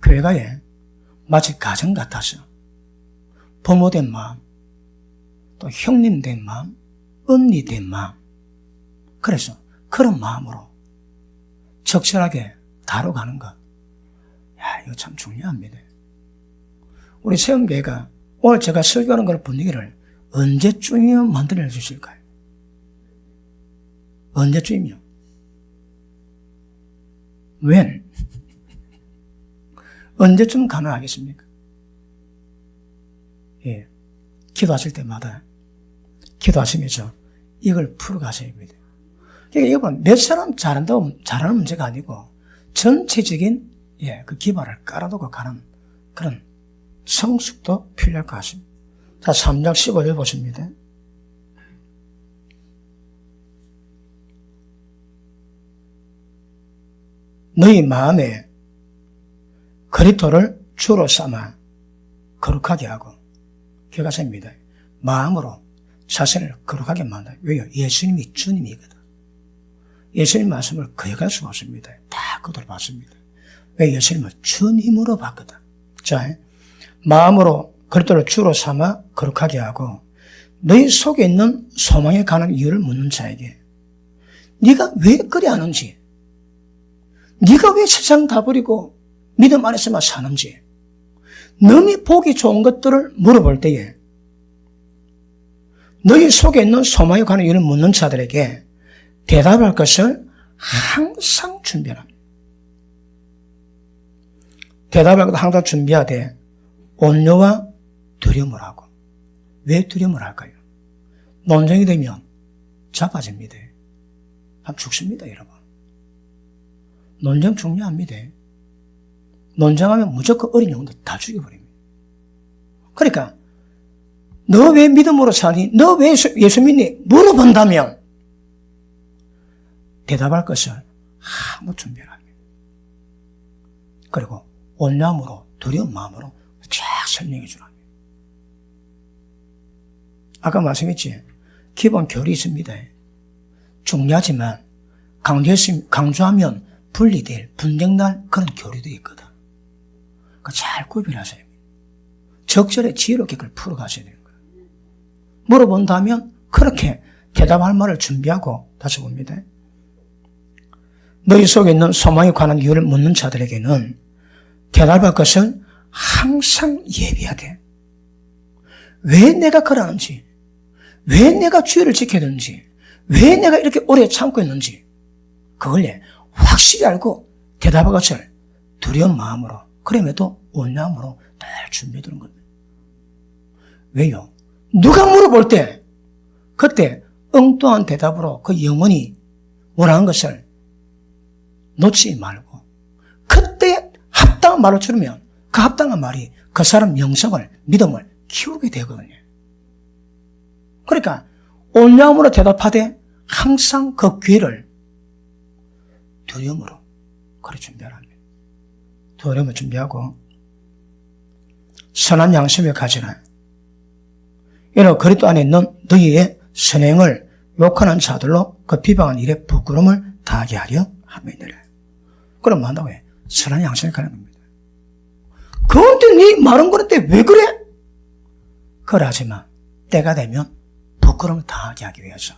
교회가 마치 가정 같아서 부모된 마음, 또 형님 된 마음, 언니 된 마음. 그래서 그런 마음으로 적절하게 다뤄가는 것. 야, 이거 참 중요합니다. 우리 세움교회가 오늘 제가 설교하는 걸 분위기를 언제쯤이면 만들어 주실까요? 언제쯤이요? when? 언제쯤 가능하겠습니까? 예. 기도하실 때마다 기도하시면서 이걸 풀어가셔야 합니다. 그러니까 이건 몇 사람 잘하는 문제가 아니고 전체적인 그 기반을 깔아두고 가는 그런 성숙도 필요할 것 같습니다. 자, 3장 15절 보십니다. 너희 마음에 그리스도를 주로 삼아 거룩하게 하고, 기억하십니다. 마음으로 자신을 거룩하게 만다. 왜요? 예수님이 주님이거든. 예수님 말씀을 거역할 수가 없습니다. 다 그대로 받습니다. 왜? 예수님을 주님으로 봤거든. 자, 마음으로 그리스도를 주로 삼아 거룩하게 하고, 너희 속에 있는 소망에 관한 이유를 묻는 자에게 네가 왜 그리 하는지, 네가 왜 세상 다 버리고 믿음 안에서만 사는지, 너희 보기 좋은 것들을 물어볼 때에 너희 속에 있는 소망에 관한 이유를 묻는 자들에게 대답할 것을 항상 준비하라. 대답할 것을 항상 준비하되 온유와 두려움을 하고. 왜 두려움을 할까요? 논쟁이 되면 자빠집니다. 한 죽습니다, 여러분. 논쟁 중요합니다. 논쟁하면 무조건 어린 영혼들 다 죽여버립니다. 그러니까 너 왜 믿음으로 사니? 너 왜 예수 믿니? 물어본다면 대답할 것을 아무 준비를 합니다. 그리고 온유함으로 두려운 마음으로 쫙 설명해 주랍니다. 아까 말씀했지? 기본 교리 있습니다. 중요하지만 강조하면 분리될, 분쟁날 그런 교리도 있거든. 그러니까 잘 구별하셔야 합니다. 적절히 지혜롭게 그걸 풀어가셔야 되는 거예요. 물어본다면 그렇게 대답할 말을 준비하고 다시 봅니다. 너희 속에 있는 소망에 관한 이유를 묻는 자들에게는 대답할 것을 항상 예비하되, 왜 내가 그러는지, 왜 내가 주의를 지켜야 되는지, 왜 내가 이렇게 오래 참고 있는지 그걸 확실히 알고 대답할 것을 두려운 마음으로, 그럼에도 온유함으로 늘 준비해 두는 겁니다. 왜요? 누가 물어볼 때 그때 엉뚱한 대답으로 그 영혼이 원하는 것을 놓지 말고 그때 합당한 말을 들으면 그 합당한 말이 그 사람 영성을, 믿음을 키우게 되거든요. 그러니까 온유함으로 대답하되 항상 그 기회를 두려움으로 그래 준비하랍니다. 두려움을 준비하고 선한 양심을 가지라. 이는 그리스도 안에 있는 너희의 선행을 욕하는 자들로 그 비방한 일에 부끄러움을 당하게 하려 함이니라. 그럼 뭐 한다고 해? 선한 양심을 가는 겁니다. 그런데 네 말은 그런데 왜 그래? 그러하지만 때가 되면 부끄러움을 당하게 하기 위해서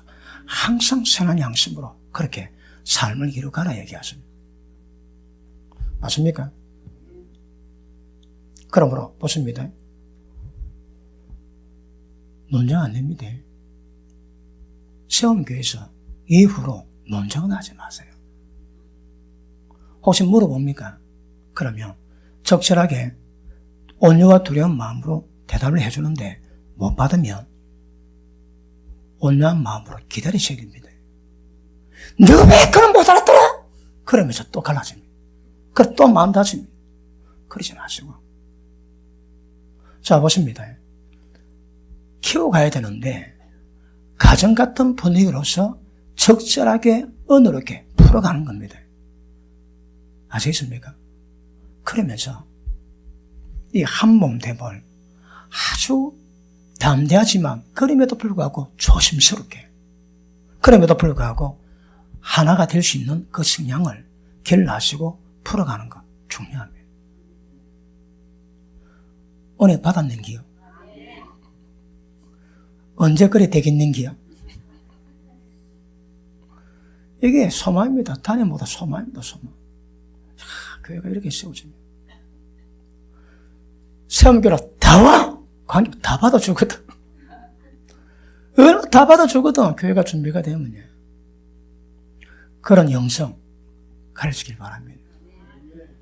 항상 선한 양심으로 그렇게 삶을 이루가라 얘기하십니다. 맞습니까? 그러므로 보십니다. 논쟁 안 됩니다. 세움교회에서 이후로 논쟁은 하지 마세요. 혹시 물어봅니까? 그러면 적절하게 온유와 두려운 마음으로 대답을 해주는데 못 받으면 온유한 마음으로 기다리셔야 됩니다. 너 왜 그럼 못 알았더라? 그러면서 또 갈라집니다. 그럼 또 마음 다칩니다. 그러지 마시고. 자, 보십니다. 키워가야 되는데 가정 같은 분위기로서 적절하게 어느렇게 풀어가는 겁니다. 아시겠습니까? 그러면서 이 한몸 대벌 아주 담대하지만 그럼에도 불구하고 조심스럽게, 그럼에도 불구하고 하나가 될 수 있는 그 성향을 결하시고 풀어가는 것 중요합니다. 은혜 받았는기요? 언제 그래 되겠는기요? 이게 소망입니다. 단연보다 소망입니다. 소망. 교회가 이렇게 세워집니다. 세움교로 다 와! 관객 다 받아주거든. 다 받아주거든. 교회가 준비가 되면요. 그런 영성 가르치길 바랍니다.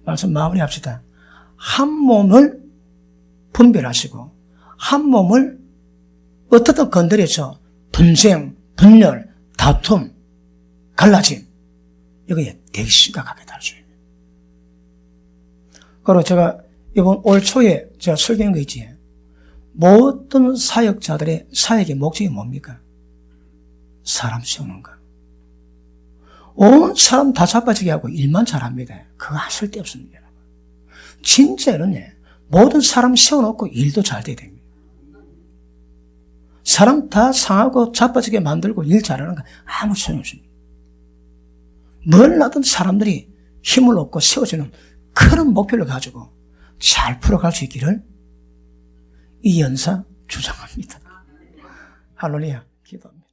말씀 마무리합시다. 한 몸을 분별하시고 한 몸을 어떻든 건드려서 분쟁, 분열, 다툼, 갈라짐 이거에 되게 심각하게 다루십니다. 그리고 제가 이번 올 초에 제가 설교한 거 있지. 모든 사역자들의 사역의 목적이 뭡니까? 사람 세우는 거. 온 사람 다 자빠지게 하고 일만 잘합니다. 그거 하실 데 없습니다. 진짜 이런데 모든 사람 세워놓고 일도 잘 돼야 됩니다. 사람 다 상하고 자빠지게 만들고 일 잘하는 거 아무 소용없습니다. 뭘 나든 사람들이 힘을 얻고 세워지는 그런 목표를 가지고 잘 풀어갈 수 있기를 이 연사 주장합니다. 할렐루야. 기도합니다.